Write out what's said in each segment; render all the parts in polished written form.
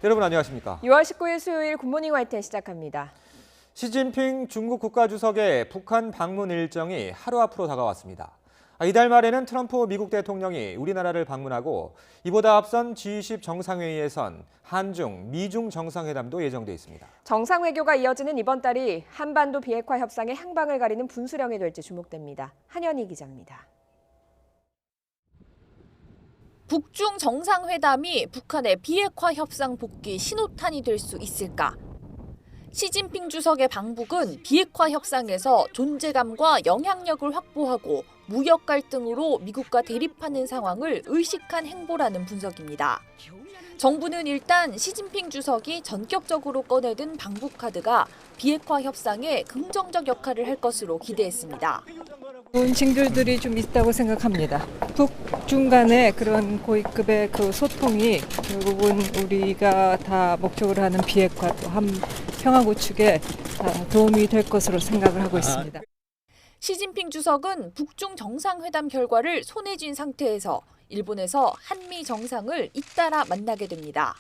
여러분 안녕하십니까? 6월 19일 수요일 굿모닝 YTN 시작합니다. 시진핑 중국 국가주석의 북한 방문 일정이 하루 앞으로 다가왔습니다. 이달 말에는 트럼프 미국 대통령이 우리나라를 방문하고 이보다 앞선 G20 정상회의에선 한중, 미중 정상회담도 예정돼 있습니다. 정상외교가 이어지는 이번 달이 한반도 비핵화 협상의 향방을 가리는 분수령이 될지 주목됩니다. 한현희 기자입니다. 북중 정상회담이 북한의 비핵화 협상 복귀 신호탄이 될 수 있을까? 시진핑 주석의 방북은 비핵화 협상에서 존재감과 영향력을 확보하고 무역 갈등으로 미국과 대립하는 상황을 의식한 행보라는 분석입니다. 정부는 일단 시진핑 주석이 전격적으로 꺼내든 방북 카드가 비핵화 협상에 긍정적 역할을 할 것으로 기대했습니다. 좋은 징조들이 좀 있다고 생각합니다. 북중 간의 그런 고위급의 그 소통이 결국은 우리가 다 목적으로 하는 비핵화 또 평화 구축에 도움이 될 것으로 생각을 하고 있습니다. 시진핑 주석은 북중 정상회담 결과를 손에 쥔 상태에서 일본에서 한미 정상을 잇따라 만나게 됩니다.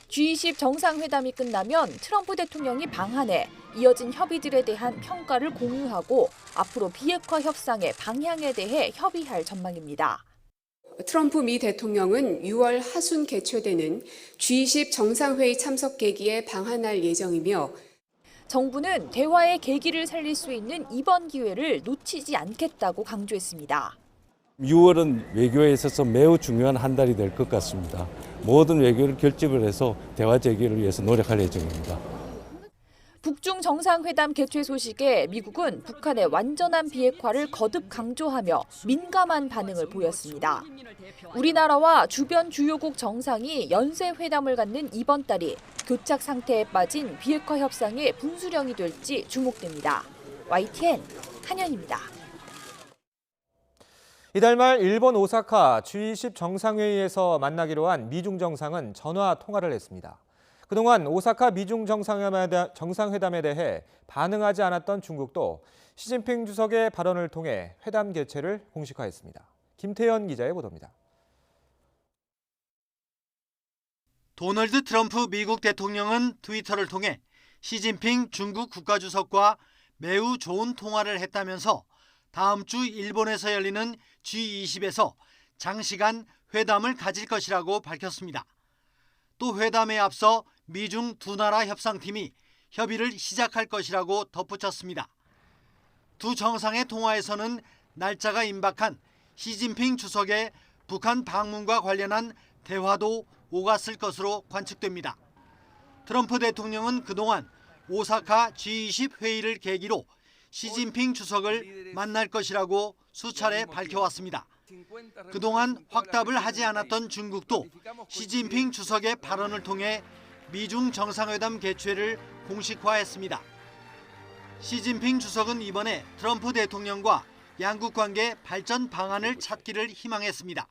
G20 정상회담이 끝나면 트럼프 대통령이 방한해 이어진 협의들에 대한 평가를 공유하고 앞으로 비핵화 협상의 방향에 대해 협의할 전망입니다. 트럼프 미 대통령은 6월 하순 개최되는 G20 정상회의 참석 계기에 방한할 예정이며 정부는 대화의 계기를 살릴 수 있는 이번 기회를 놓치지 않겠다고 강조했습니다. 6월은 외교에 있어서 매우 중요한 한 달이 될 것 같습니다. 모든 외교를 결집을 해서 대화 재개를 위해서 노력할 예정입니다. 북중 정상회담 개최 소식에 미국은 북한의 완전한 비핵화를 거듭 강조하며 민감한 반응을 보였습니다. 우리나라와 주변 주요국 정상이 연쇄 회담을 갖는 이번 달이 교착 상태에 빠진 비핵화 협상의 분수령이 될지 주목됩니다. YTN 한현입니다. 이달 말 일본 오사카 G20 정상회의에서 만나기로 한 미중 정상은 전화 통화를 했습니다. 그동안 오사카 미중 정상회담에 대해 반응하지 않았던 중국도 시진핑 주석의 발언을 통해 회담 개최를 공식화했습니다. 김태현 기자의 보도입니다. 도널드 트럼프 미국 대통령은 트위터를 통해 시진핑 중국 국가주석과 매우 좋은 통화를 했다면서 다음 주 일본에서 열리는 G20에서 장시간 회담을 가질 것이라고 밝혔습니다. 또 회담에 앞서 미중 두 나라 협상팀이 협의를 시작할 것이라고 덧붙였습니다. 두 정상의 통화에서는 날짜가 임박한 시진핑 주석의 북한 방문과 관련한 대화도 오갔을 것으로 관측됩니다. 트럼프 대통령은 그동안 오사카 G20 회의를 계기로 시진핑 주석을 만날 것이라고 수차례 밝혀왔습니다. 그동안 확답을 하지 않았던 중국도 시진핑 주석의 발언을 통해 미중 정상회담 개최를 공식화했습니다. 시진핑 주석은 이번에 트럼프 대통령과 양국 관계 발전 방안을 찾기를 희망했습니다.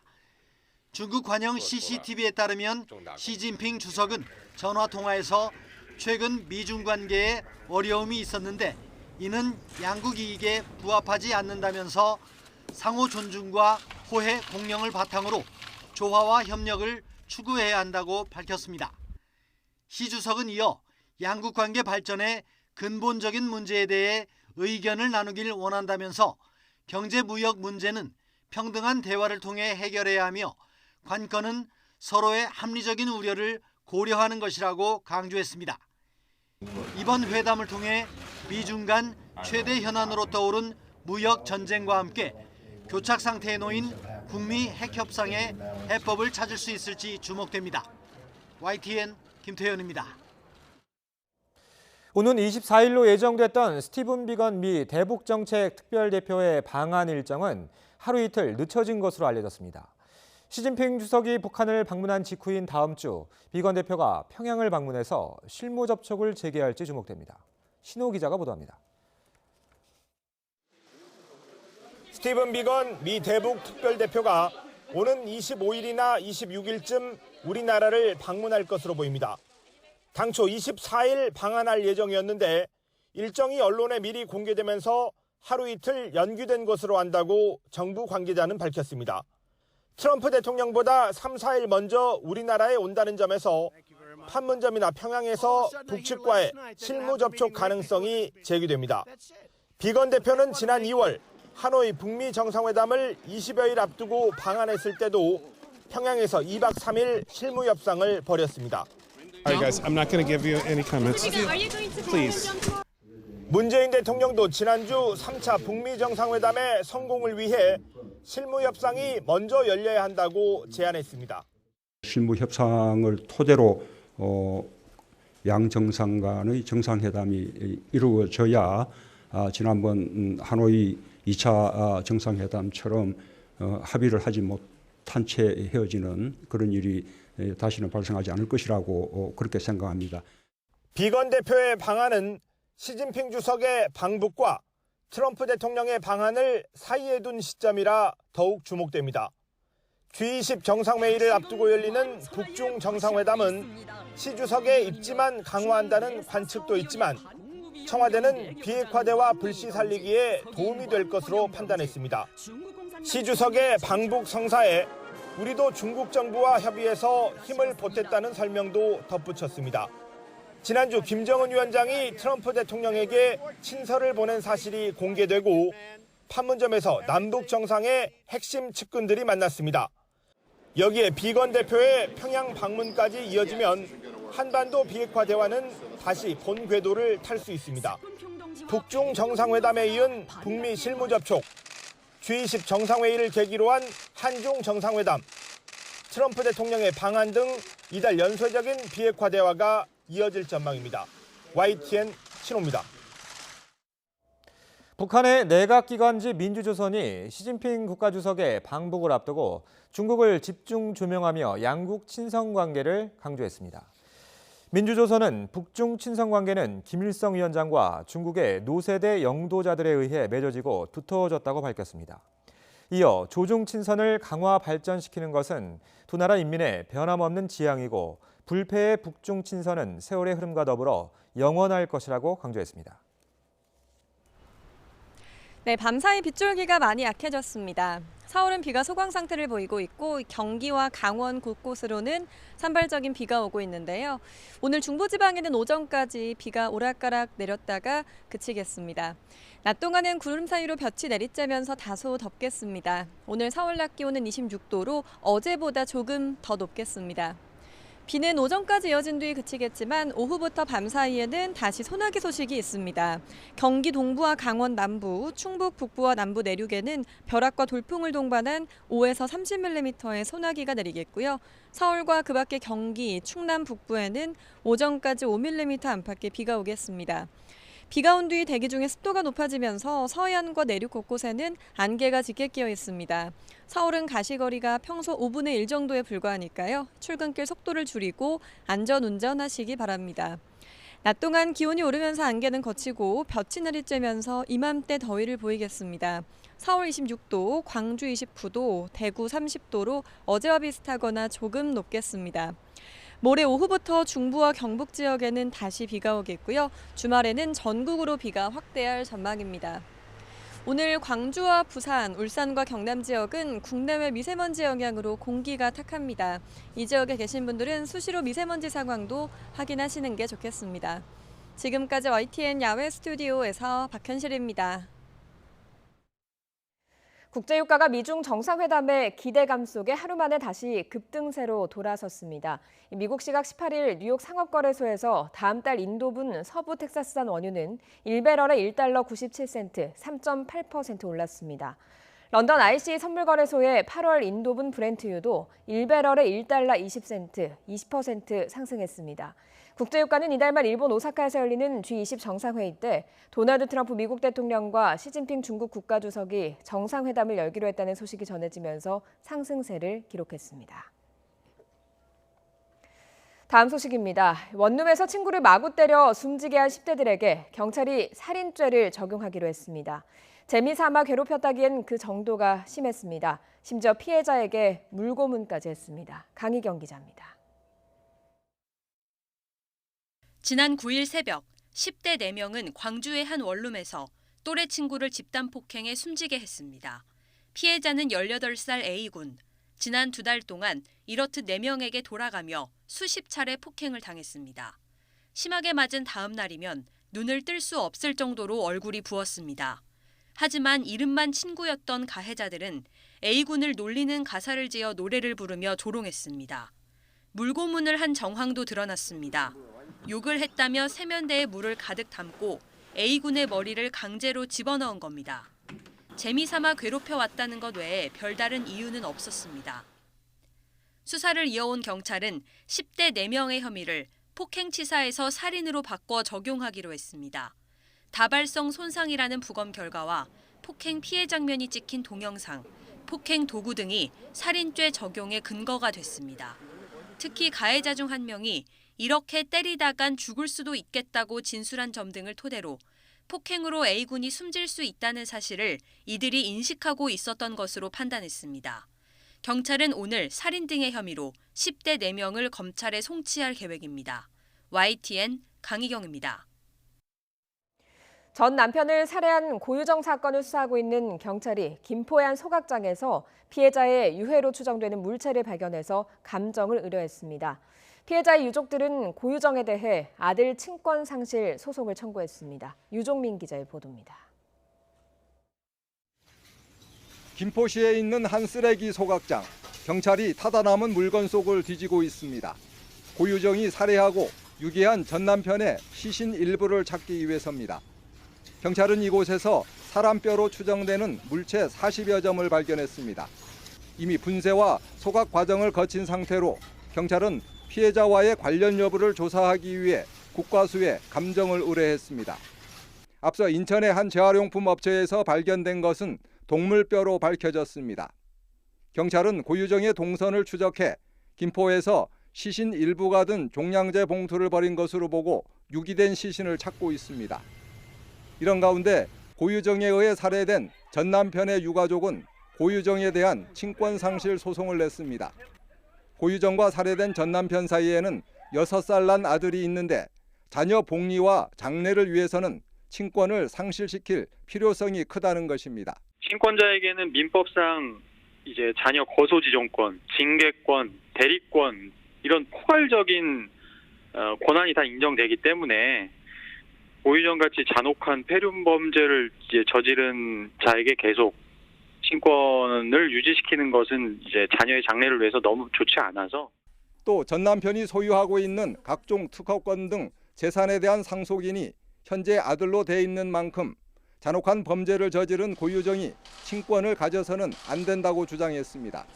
중국 관영 CCTV에 따르면 시진핑 주석은 전화통화에서 최근 미중 관계에 어려움이 있었는데 이는 양국 이익에 부합하지 않는다면서 상호 존중과 호혜 공명을 바탕으로 조화와 협력을 추구해야 한다고 밝혔습니다. 시 주석은 이어 양국 관계 발전의 근본적인 문제에 대해 의견을 나누길 원한다면서 경제 무역 문제는 평등한 대화를 통해 해결해야 하며 관건은 서로의 합리적인 우려를 고려하는 것이라고 강조했습니다. 이번 회담을 통해 미중 간 최대 현안으로 떠오른 무역 전쟁과 함께 교착 상태에 놓인 북미 핵 협상의 해법을 찾을 수 있을지 주목됩니다. YTN 김태현입니다. 오는 24일로 예정됐던 스티븐 비건 미 대북정책 특별대표의 방한 일정은 하루 이틀 늦춰진 것으로 알려졌습니다. 시진핑 주석이 북한을 방문한 직후인 다음 주 비건 대표가 평양을 방문해서 실무 접촉을 재개할지 주목됩니다. 신호 기자가 보도합니다. 스티븐 비건 미 대북 특별대표가 오는 25일이나 26일쯤 우리나라를 방문할 것으로 보입니다. 당초 24일 방한할 예정이었는데 일정이 언론에 미리 공개되면서 하루 이틀 연기된 것으로 안다고 정부 관계자는 밝혔습니다. 트럼프 대통령보다 3, 4일 먼저 우리나라에 온다는 점에서 판문점이나 평양에서 북측과의 실무 접촉 가능성이 제기됩니다. 비건 대표는 지난 2월 하노이 북미 정상회담을 20여일 앞두고 방한했을 때도 평양에서 2박 3일 실무 협상을 벌였습니다. All right, guys, I'm not going to give you any comments. Please. 문재인 대통령도 지난주 3차 북미 정상회담의 성공을 위해 실무 협상이 먼저 열려야 한다고 제안했습니다. 실무 협상을 토대로 양 정상 간의 정상회담이 이루어져야 지난번 하노이 2차 정상회담처럼 합의를 하지 못한 채 헤어지는 그런 일이 다시는 발생하지 않을 것이라고 그렇게 생각합니다. 비건 대표의 방안은 시진핑 주석의 방북과 트럼프 대통령의 방한을 사이에 둔 시점이라 더욱 주목됩니다. G20 정상회의를 앞두고 열리는 북중 정상회담은 시 주석의 입지만 강화한다는 관측도 있지만 청와대는 비핵화대화 불씨 살리기에 도움이 될 것으로 판단했습니다. 시 주석의 방북 성사에 우리도 중국 정부와 협의해서 힘을 보탰다는 설명도 덧붙였습니다. 지난주 김정은 위원장이 트럼프 대통령에게 친서를 보낸 사실이 공개되고 판문점에서 남북 정상의 핵심 측근들이 만났습니다. 여기에 비건 대표의 평양 방문까지 이어지면 한반도 비핵화 대화는 다시 본 궤도를 탈 수 있습니다. 북중 정상회담에 이은 북미 실무 접촉, G20 정상회의를 계기로 한 한중 정상회담, 트럼프 대통령의 방한 등 이달 연쇄적인 비핵화 대화가 이어질 전망입니다. YTN 신호입니다. 북한의 내각기관지 민주조선이 시진핑 국가주석의 방북을 앞두고 중국을 집중 조명하며 양국 친선관계를 강조했습니다. 민주조선은 북중 친선관계는 김일성 위원장과 중국의 노세대 영도자들에 의해 맺어지고 두터워졌다고 밝혔습니다. 이어 조중 친선을 강화 발전시키는 것은 두 나라 인민의 변함없는 지향이고 불패의 북중 친선은 세월의 흐름과 더불어 영원할 것이라고 강조했습니다. 네, 밤사이 빗줄기가 많이 약해졌습니다. 서울은 비가 소강 상태를 보이고 있고 경기와 강원 곳곳으로는 산발적인 비가 오고 있는데요. 오늘 중부지방에는 오전까지 비가 오락가락 내렸다가 그치겠습니다. 낮 동안은 구름 사이로 볕이 내리쬐면서 다소 덥겠습니다. 오늘 서울 낮 기온은 26도로 어제보다 조금 더 높겠습니다. 비는 오전까지 이어진 뒤 그치겠지만 오후부터 밤 사이에는 다시 소나기 소식이 있습니다. 경기 동부와 강원 남부, 충북 북부와 남부 내륙에는 벼락과 돌풍을 동반한 5에서 30mm의 소나기가 내리겠고요. 서울과 그 밖의 경기, 충남 북부에는 오전까지 5mm 안팎의 비가 오겠습니다. 비가 온 뒤 대기 중에 습도가 높아지면서 서해안과 내륙 곳곳에는 안개가 짙게 끼어 있습니다. 서울은 가시거리가 평소 5분의 1 정도에 불과하니까요. 출근길 속도를 줄이고 안전 운전하시기 바랍니다. 낮 동안 기온이 오르면서 안개는 걷히고 볕이 내리쬐면서 이맘때 더위를 보이겠습니다. 서울 26도, 광주 29도, 대구 30도로 어제와 비슷하거나 조금 높겠습니다. 모레 오후부터 중부와 경북 지역에는 다시 비가 오겠고요. 주말에는 전국으로 비가 확대할 전망입니다. 오늘 광주와 부산, 울산과 경남 지역은 국내외 미세먼지 영향으로 공기가 탁합니다. 이 지역에 계신 분들은 수시로 미세먼지 상황도 확인하시는 게 좋겠습니다. 지금까지 YTN 야외 스튜디오에서 박현실입니다. 국제유가가 미중 정상회담의 기대감 속에 하루 만에 다시 급등세로 돌아섰습니다. 미국 시각 18일 뉴욕 상업거래소에서 다음 달 인도분 서부 텍사스산 원유는 1배럴에 1달러 97센트, 3.8% 올랐습니다. 런던 IC 선물거래소의 8월 인도분 브렌트유도 1배럴에 1달러 20센트, 20% 상승했습니다. 국제유가는 이달 말 일본 오사카에서 열리는 G20 정상회의 때 도널드 트럼프 미국 대통령과 시진핑 중국 국가주석이 정상회담을 열기로 했다는 소식이 전해지면서 상승세를 기록했습니다. 다음 소식입니다. 원룸에서 친구를 마구 때려 숨지게 한 10대들에게 경찰이 살인죄를 적용하기로 했습니다. 재미삼아 괴롭혔다기엔 그 정도가 심했습니다. 심지어 피해자에게 물고문까지 했습니다. 강희경 기자입니다. 지난 9일 새벽 10대 4명은 광주의 한 원룸에서 또래 친구를 집단 폭행해 숨지게 했습니다. 피해자는 18살 A군, 지난 2달 동안 이렇듯 4명에게 돌아가며 수십 차례 폭행을 당했습니다. 심하게 맞은 다음 날이면 눈을 뜰 수 없을 정도로 얼굴이 부었습니다. 하지만 이름만 친구였던 가해자들은 A군을 놀리는 가사를 지어 노래를 부르며 조롱했습니다. 물고문을 한 정황도 드러났습니다. 욕을 했다며 세면대에 물을 가득 담고 A군의 머리를 강제로 집어넣은 겁니다. 재미삼아 괴롭혀왔다는 것 외에 별다른 이유는 없었습니다. 수사를 이어온 경찰은 10대 4명의 혐의를 폭행치사에서 살인으로 바꿔 적용하기로 했습니다. 다발성 손상이라는 부검 결과와 폭행 피해 장면이 찍힌 동영상, 폭행 도구 등이 살인죄 적용의 근거가 됐습니다. 특히 가해자 중 한 명이 이렇게 때리다간 죽을 수도 있겠다고 진술한 점 등을 토대로 폭행으로 A군이 숨질 수 있다는 사실을 이들이 인식하고 있었던 것으로 판단했습니다. 경찰은 오늘 살인 등의 혐의로 10대 4명을 검찰에 송치할 계획입니다. YTN 강희경입니다. 전 남편을 살해한 고유정 사건을 수사하고 있는 경찰이 김포의 한 소각장에서 피해자의 유해로 추정되는 물체를 발견해서 감정을 의뢰했습니다. 피해자의 유족들은 고유정에 대해 아들 친권 상실 소송을 청구했습니다. 유종민 기자의 보도입니다. 김포시에 있는 한 쓰레기 소각장. 경찰이 타다 남은 물건 속을 뒤지고 있습니다. 고유정이 살해하고 유기한 전 남편의 시신 일부를 찾기 위해서입니다. 경찰은 이곳에서 사람뼈로 추정되는 물체 40여 점을 발견했습니다. 이미 분쇄와 소각 과정을 거친 상태로 경찰은 피해자와의 관련 여부를 조사하기 위해 국과수에 감정을 의뢰했습니다. 앞서 인천의 한 재활용품 업체에서 발견된 것은 동물뼈로 밝혀졌습니다. 경찰은 고유정의 동선을 추적해 김포에서 시신 일부가 든 종량제 봉투를 버린 것으로 보고 유기된 시신을 찾고 있습니다. 이런 가운데 고유정에 의해 살해된 전 남편의 유가족은 고유정에 대한 친권 상실 소송을 냈습니다. 고유정과 살해된 전 남편 사이에는 6살 난 아들이 있는데 자녀 복리와 장래를 위해서는 친권을 상실시킬 필요성이 크다는 것입니다. 친권자에게는 민법상 이제 자녀 거소지정권, 징계권, 대리권 이런 포괄적인 권한이 다 인정되기 때문에 고유정같이 잔혹한 폐륜 범죄를 이제 저지른 자에게 계속 친권을 유지시키는 것은 이제 자녀의 장래를 위해서 너무 좋지 않아서. 또 전 남편이 소유하고 있는 각종 특허권 등 재산에 대한 상속인이 현재 아들로 돼 있는 만큼 잔혹한 범죄를 저지른 고유정이 친권을 가져서는 안 된다고 주장했습니다.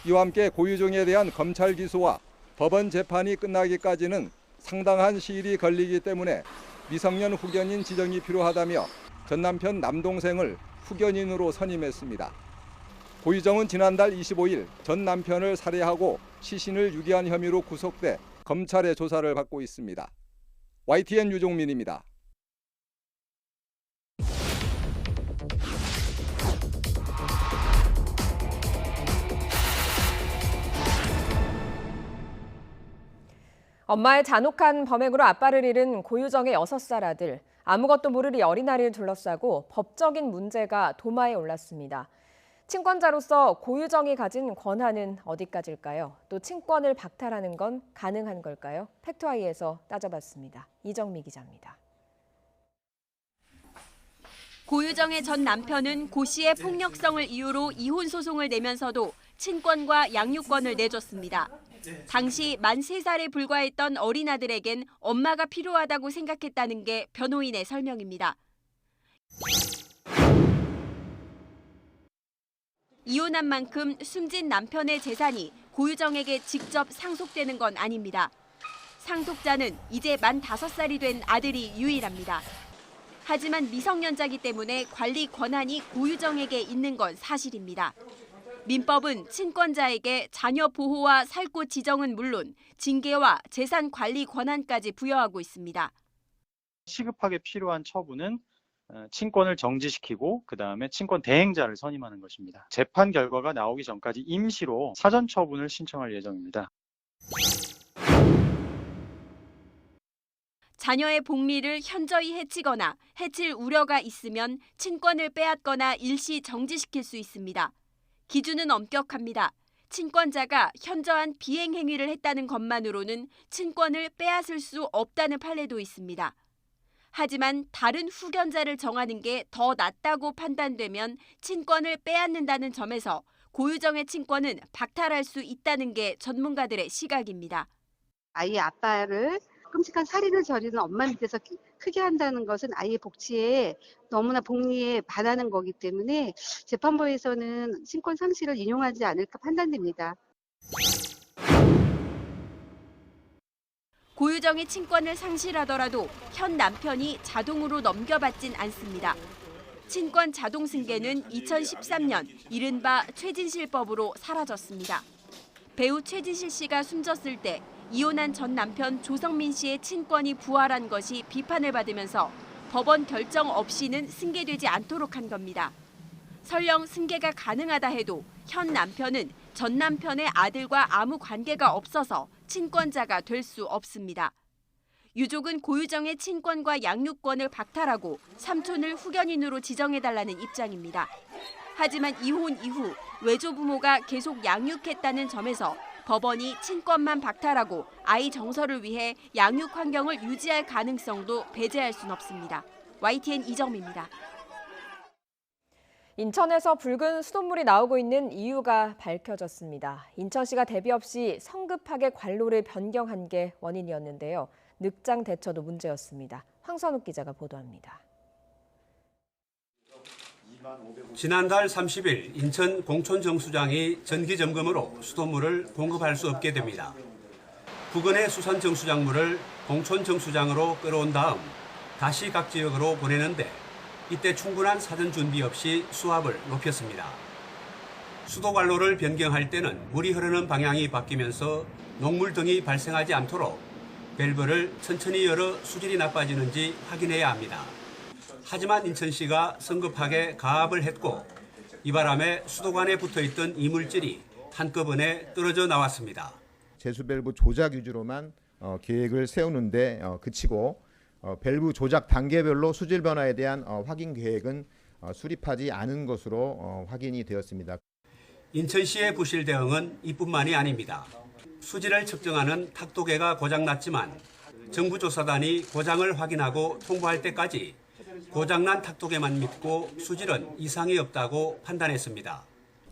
이와 함께 고유정에 대한 검찰 기소와 법원 재판이 끝나기까지는 상당한 시일이 걸리기 때문에 미성년 후견인 지정이 필요하다며 전 남편 남동생을 후견인으로 선임했습니다. 고유정은 지난달 25일 전 남편을 살해하고 시신을 유기한 혐의로 구속돼 검찰의 조사를 받고 있습니다. YTN 유종민입니다. 엄마의 잔혹한 범행으로 아빠를 잃은 고유정의 6살 아들. 아무것도 모르리 어린아이를 둘러싸고 법적인 문제가 도마에 올랐습니다. 친권자로서 고유정이 가진 권한은 어디까지일까요? 또 친권을 박탈하는 건 가능한 걸까요? 팩트아이에서 따져봤습니다. 이정미 기자입니다. 고유정의 전 남편은 고 씨의 폭력성을 이유로 이혼 소송을 내면서도 친권과 양육권을 내줬습니다. 당시 만 3살에 불과했던 어린아들에겐 엄마가 필요하다고 생각했다는 게 변호인의 설명입니다. 이혼한 만큼 숨진 남편의 재산이 고유정에게 직접 상속되는 건 아닙니다. 상속자는 이제 만 5살이 된 아들이 유일합니다. 하지만 미성년자이기 때문에 관리 권한이 고유정에게 있는 건 사실입니다. 민법은 친권자에게 자녀 보호와 살고 지정은 물론 징계와 재산 관리 권한까지 부여하고 있습니다. 시급하게 필요한 처분은 친권을 정지시키고 그다음에 친권 대행자를 선임하는 것입니다. 재판 결과가 나오기 전까지 임시로 사전 처분을 신청할 예정입니다. 자녀의 복리를 현저히 해치거나 해칠 우려가 있으면 친권을 빼앗거나 일시 정지시킬 수 있습니다. 기준은 엄격합니다. 친권자가 현저한 비행 행위를 했다는 것만으로는 친권을 빼앗을 수 없다는 판례도 있습니다. 하지만 다른 후견자를 정하는 게 더 낫다고 판단되면 친권을 빼앗는다는 점에서 고유정의 친권은 박탈할 수 있다는 게 전문가들의 시각입니다. 아이의 아빠를 끔찍한 살인을 저지른 엄마 밑에서 크게 한다는 것은 아이의 복지에 너무나 복리에 반하는 거기 때문에 재판부에서는 친권 상실을 인용하지 않을까 판단됩니다. 고유정의 친권을 상실하더라도 현 남편이 자동으로 넘겨받진 않습니다. 친권 자동 승계는 2013년 이른바 최진실법으로 사라졌습니다. 배우 최진실 씨가 숨졌을 때 이혼한 전 남편 조성민 씨의 친권이 부활한 것이 비판을 받으면서 법원 결정 없이는 승계되지 않도록 한 겁니다. 설령 승계가 가능하다 해도 현 남편은 전 남편의 아들과 아무 관계가 없어서 친권자가 될 수 없습니다. 유족은 고유정의 친권과 양육권을 박탈하고 삼촌을 후견인으로 지정해달라는 입장입니다. 하지만 이혼 이후 외조부모가 계속 양육했다는 점에서 법원이 친권만 박탈하고 아이 정서를 위해 양육 환경을 유지할 가능성도 배제할 순 없습니다. YTN 이정미입니다. 인천에서 붉은 수돗물이 나오고 있는 이유가 밝혀졌습니다. 인천시가 대비 없이 성급하게 관로를 변경한 게 원인이었는데요. 늑장 대처도 문제였습니다. 황선욱 기자가 보도합니다. 지난달 30일 인천 공촌정수장이 정기점검으로 수돗물을 공급할 수 없게 됩니다. 부근의 수산정수장물을 공촌정수장으로 끌어온 다음 다시 각 지역으로 보내는데 이때 충분한 사전 준비 없이 수압을 높였습니다. 수도관로를 변경할 때는 물이 흐르는 방향이 바뀌면서 녹물 등이 발생하지 않도록 밸브를 천천히 열어 수질이 나빠지는지 확인해야 합니다. 하지만 인천시가 성급하게 가압을 했고 이 바람에 수도관에 붙어있던 이물질이 한꺼번에 떨어져 나왔습니다. 제수 밸브 조작 위주로만 계획을 세우는데 그치고 밸브 조작 단계별로 수질 변화에 대한 확인 계획은 수립하지 않은 것으로 확인이 되었습니다. 인천시의 부실 대응은 이뿐만이 아닙니다. 수질을 측정하는 탁도계가 고장났지만 정부 조사단이 고장을 확인하고 통보할 때까지 고장난 탁도계만 믿고 수질은 이상이 없다고 판단했습니다.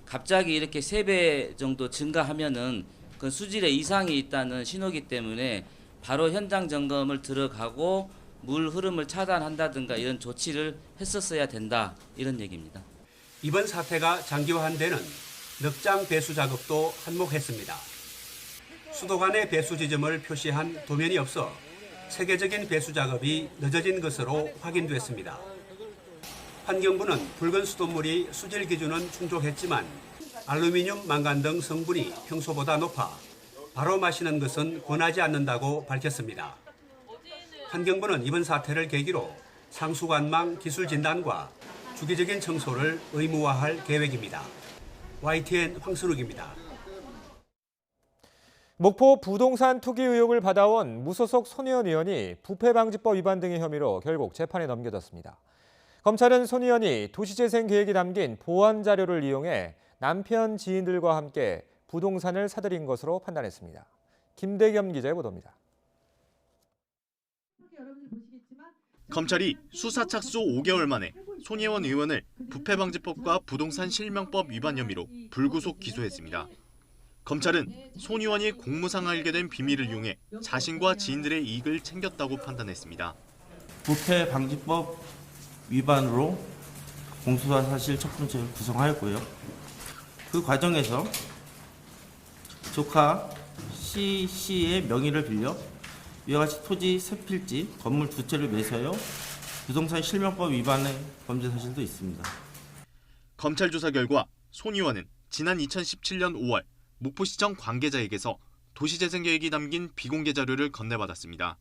갑자기 이렇게 3배 정도 증가하면은 그 수질에 이상이 있다는 신호기 때문에 바로 현장 점검을 들어가고 물 흐름을 차단한다든가 이런 조치를 했었어야 된다 이런 얘기입니다. 이번 사태가 장기화한 데는 늑장 배수 작업도 한몫했습니다. 수도관의 배수 지점을 표시한 도면이 없어 세계적인 배수 작업이 늦어진 것으로 확인됐습니다. 환경부는 붉은 수돗물이 수질 기준은 충족했지만 알루미늄, 망간 등 성분이 평소보다 높아 바로 마시는 것은 권하지 않는다고 밝혔습니다. 환경부는 이번 사태를 계기로 상수관망 기술 진단과 주기적인 청소를 의무화할 계획입니다. YTN 황선욱입니다. 목포 부동산 투기 의혹을 받아온 무소속 손혜원 의원이 부패방지법 위반 등의 혐의로 결국 재판에 넘겨졌습니다. 검찰은 손 의원이 도시재생 계획이 담긴 보안 자료를 이용해 남편 지인들과 함께 부동산을 사들인 것으로 판단했습니다. 김대겸 기자의 보도입니다. 검찰이 수사 착수 5개월 만에 손혜원 의원을 부패방지법과 부동산 실명법 위반 혐의로 불구속 기소했습니다. 검찰은 손 의원이 공무상 알게 된 비밀을 이용해 자신과 지인들의 이익을 챙겼다고 판단했습니다. 부패방지법 위반으로 공수사 사실 첫 번째를 구성하였고요. 그 과정에서 조카 C씨의 명의를 빌려 이와 같이 토지 3필지, 건물 2채를 매수하여 부동산 실명법 위반의 범죄 사실도 있습니다. 검찰 조사 결과 손 의원은 지난 2017년 5월 목포시청 관계자에게서 도시재생 계획이 담긴 비공개 자료를 건네받았습니다.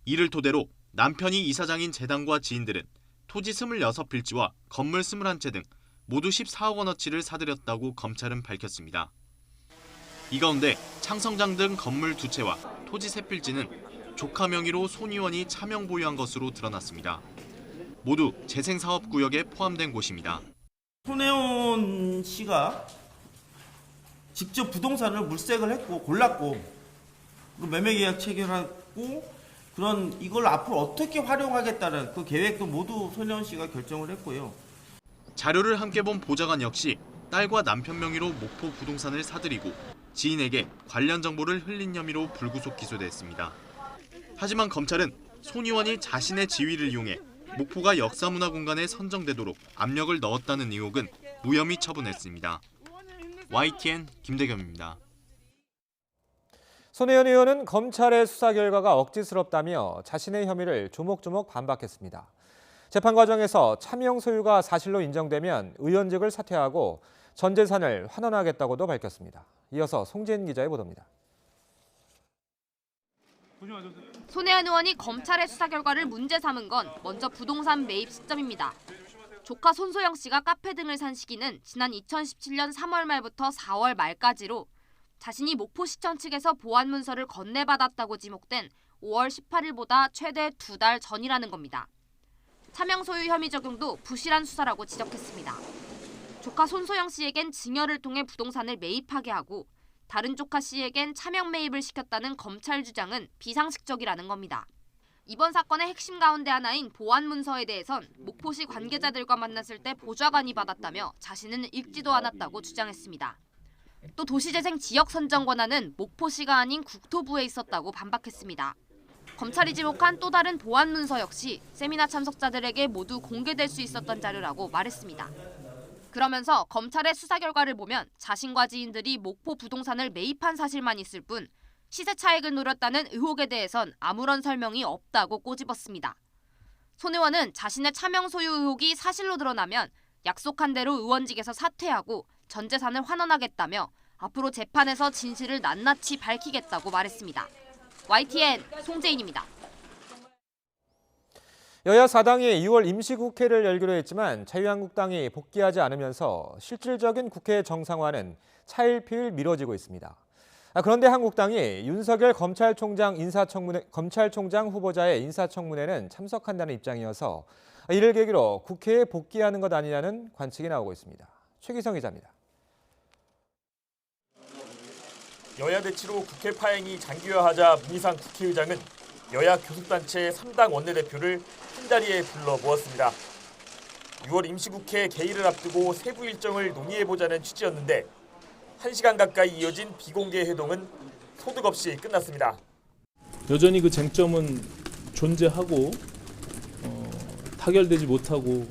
이를 토대로 남편이 이사장인 재단과 지인들은 토지 26필지와 건물 21채 등 모두 14억 원어치를 사들였다고 검찰은 밝혔습니다. 이 가운데 창성장 등 건물 2채와 토지 3필지는 조카 명의로 손 의원이 차명 보유한 것으로 드러났습니다. 모두 재생사업구역에 포함된 곳입니다. 손혜원 씨가 직접 부동산을 물색을 했고 골랐고 그 매매계약 체결하고 그런 이걸 앞으로 어떻게 활용하겠다는 그 계획도 모두 손혜원 씨가 결정을 했고요. 자료를 함께 본 보좌관 역시 딸과 남편 명의로 목포 부동산을 사들이고 지인에게 관련 정보를 흘린 혐의로 불구속 기소됐습니다. 하지만 검찰은 손 의원이 자신의 지위를 이용해 목포가 역사문화공간에 선정되도록 압력을 넣었다는 의혹은 무혐의 처분했습니다. YTN 김대겸입니다. 손혜원 의원은 검찰의 수사 결과가 억지스럽다며 자신의 혐의를 조목조목 반박했습니다. 재판 과정에서 차명 소유가 사실로 인정되면 의원직을 사퇴하고 전 재산을 환원하겠다고도 밝혔습니다. 이어서 송재인 기자의 보도입니다. 손혜원 의원이 검찰의 수사 결과를 문제 삼은 건 먼저 부동산 매입 시점입니다. 조카 손소영 씨가 카페 등을 산 시기는 지난 2017년 3월 말부터 4월 말까지로 자신이 목포시청 측에서 보완 문서를 건네받았다고 지목된 5월 18일보다 최대 2달 전이라는 겁니다. 차명 소유 혐의 적용도 부실한 수사라고 지적했습니다. 조카 손소영 씨에겐 증여를 통해 부동산을 매입하게 하고 다른 조카 씨에겐 차명 매입을 시켰다는 검찰 주장은 비상식적이라는 겁니다. 이번 사건의 핵심 가운데 하나인 보완 문서에 대해선 목포시 관계자들과 만났을 때 보좌관이 받았다며 자신은 읽지도 않았다고 주장했습니다. 또 도시재생 지역 선정 권한은 목포시가 아닌 국토부에 있었다고 반박했습니다. 검찰이 지목한 또 다른 보완 문서 역시 세미나 참석자들에게 모두 공개될 수 있었던 자료라고 말했습니다. 그러면서 검찰의 수사 결과를 보면 자신과 지인들이 목포 부동산을 매입한 사실만 있을 뿐 시세 차익을 노렸다는 의혹에 대해선 아무런 설명이 없다고 꼬집었습니다. 손 의원은 자신의 차명 소유 의혹이 사실로 드러나면 약속한 대로 의원직에서 사퇴하고 전 재산을 환원하겠다며 앞으로 재판에서 진실을 낱낱이 밝히겠다고 말했습니다. YTN 송재인입니다. 여야 4당이 2월 임시국회를 열기로 했지만 자유한국당이 복귀하지 않으면서 실질적인 국회 정상화는 차일피일 미뤄지고 있습니다. 그런데 한국당이 윤석열 검찰총장 후보자의 인사청문회는 참석한다는 입장이어서 이를 계기로 국회에 복귀하는 것 아니냐는 관측이 나오고 있습니다. 최기성 기자입니다. 여야 대치로 국회 파행이 장기화하자 문희상 국회의장은 여야 교섭단체 3당 원내대표를 한자리에 불러 모았습니다. 6월 임시국회 개의를 앞두고 세부 일정을 논의해보자는 취지였는데 1시간 가까이 이어진 비공개 회동은 소득 없이 끝났습니다. 여전히 그 쟁점은 존재하고 타결되지 못하고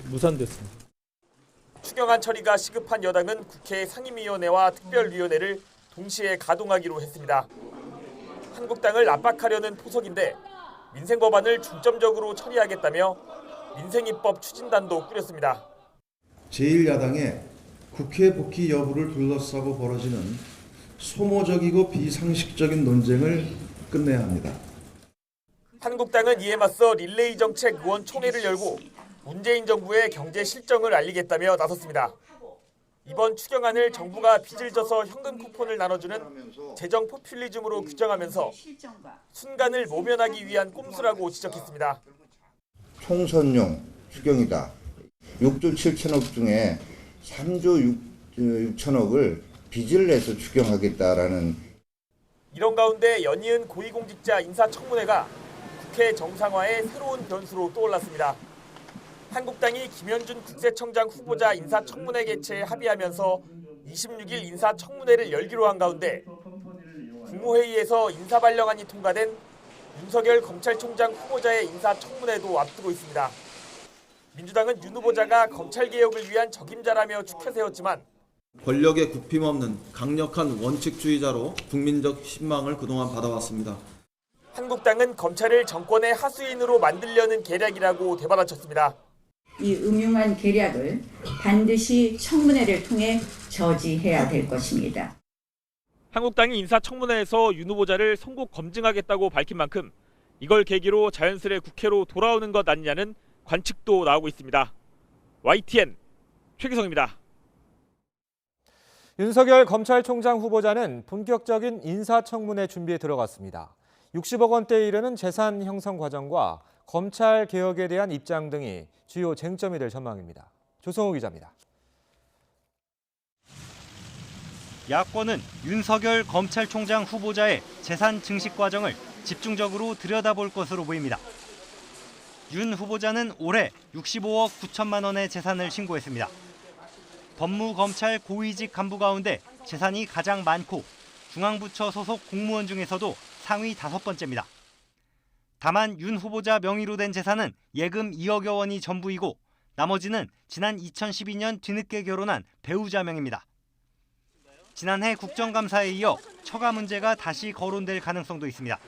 무산됐습니다. 추경안 처리가 시급한 여당은 국회 상임위원회와 특별위원회를 동시에 가동하기로 했습니다. 한국당을 압박하려는 포석인데 민생 법안을 중점적으로 처리하겠다며 민생입법 추진단도 꾸렸습니다. 제1야당의 국회 복귀 여부를 둘러싸고 벌어지는 소모적이고 비상식적인 논쟁을 끝내야 합니다. 한국당은 이에 맞서 릴레이 정책 의원총회를 열고 문재인 정부의 경제 실정을 알리겠다며 나섰습니다. 이번 추경안을 정부가 빚을 져서 현금 쿠폰을 나눠주는 재정 포퓰리즘으로 규정하면서 순간을 모면하기 위한 꼼수라고 지적했습니다. 총선용 추경이다. 6조 7천억 중에 3조 6천억을 빚을 내서 추경하겠다라는. 이런 가운데 연이은 고위공직자 인사청문회가 국회 정상화의 새로운 변수로 떠올랐습니다. 한국당이 김현준 국세청장 후보자 인사청문회 개최에 합의하면서 26일 인사청문회를 열기로 한 가운데 국무회의에서 인사발령안이 통과된 윤석열 검찰총장 후보자의 인사청문회도 앞두고 있습니다. 민주당은 윤 후보자가 검찰개혁을 위한 적임자라며 축켜 세웠지만 권력에 굽힘없는 강력한 원칙주의자로 국민적 신망을 그동안 받아왔습니다. 한국당은 검찰을 정권의 하수인으로 만들려는 계략이라고 되받아쳤습니다. 이 음흉한 계략을 반드시 청문회를 통해 저지해야 될 것입니다. 한국당이 인사청문회에서 윤 후보자를 선고 검증하겠다고 밝힌 만큼 이걸 계기로 자연스레 국회로 돌아오는 것 아니냐는 관측도 나오고 있습니다. YTN 최기성입니다. 윤석열 검찰총장 후보자는 본격적인 인사청문회 준비에 들어갔습니다. 60억 원대에 이르는 재산 형성 과정과 검찰 개혁에 대한 입장 등이 주요 쟁점이 될 전망입니다. 조성호 기자입니다. 야권은 윤석열 검찰총장 후보자의 재산 증식 과정을 집중적으로 들여다볼 것으로 보입니다. 윤 후보자는 올해 65억 9천만 원의 재산을 신고했습니다. 법무검찰 고위직 간부 가운데 재산이 가장 많고 중앙부처 소속 공무원 중에서도 상위 5번째입니다. 다만 윤 후보자 명의로 된 재산은 예금 2억여 원이 전부이고 나머지는 지난 2012년 뒤늦게 결혼한 배우자 명입니다. 지난해 국정감사에 이어 처가 문제가 다시 거론될 가능성도 있습니다.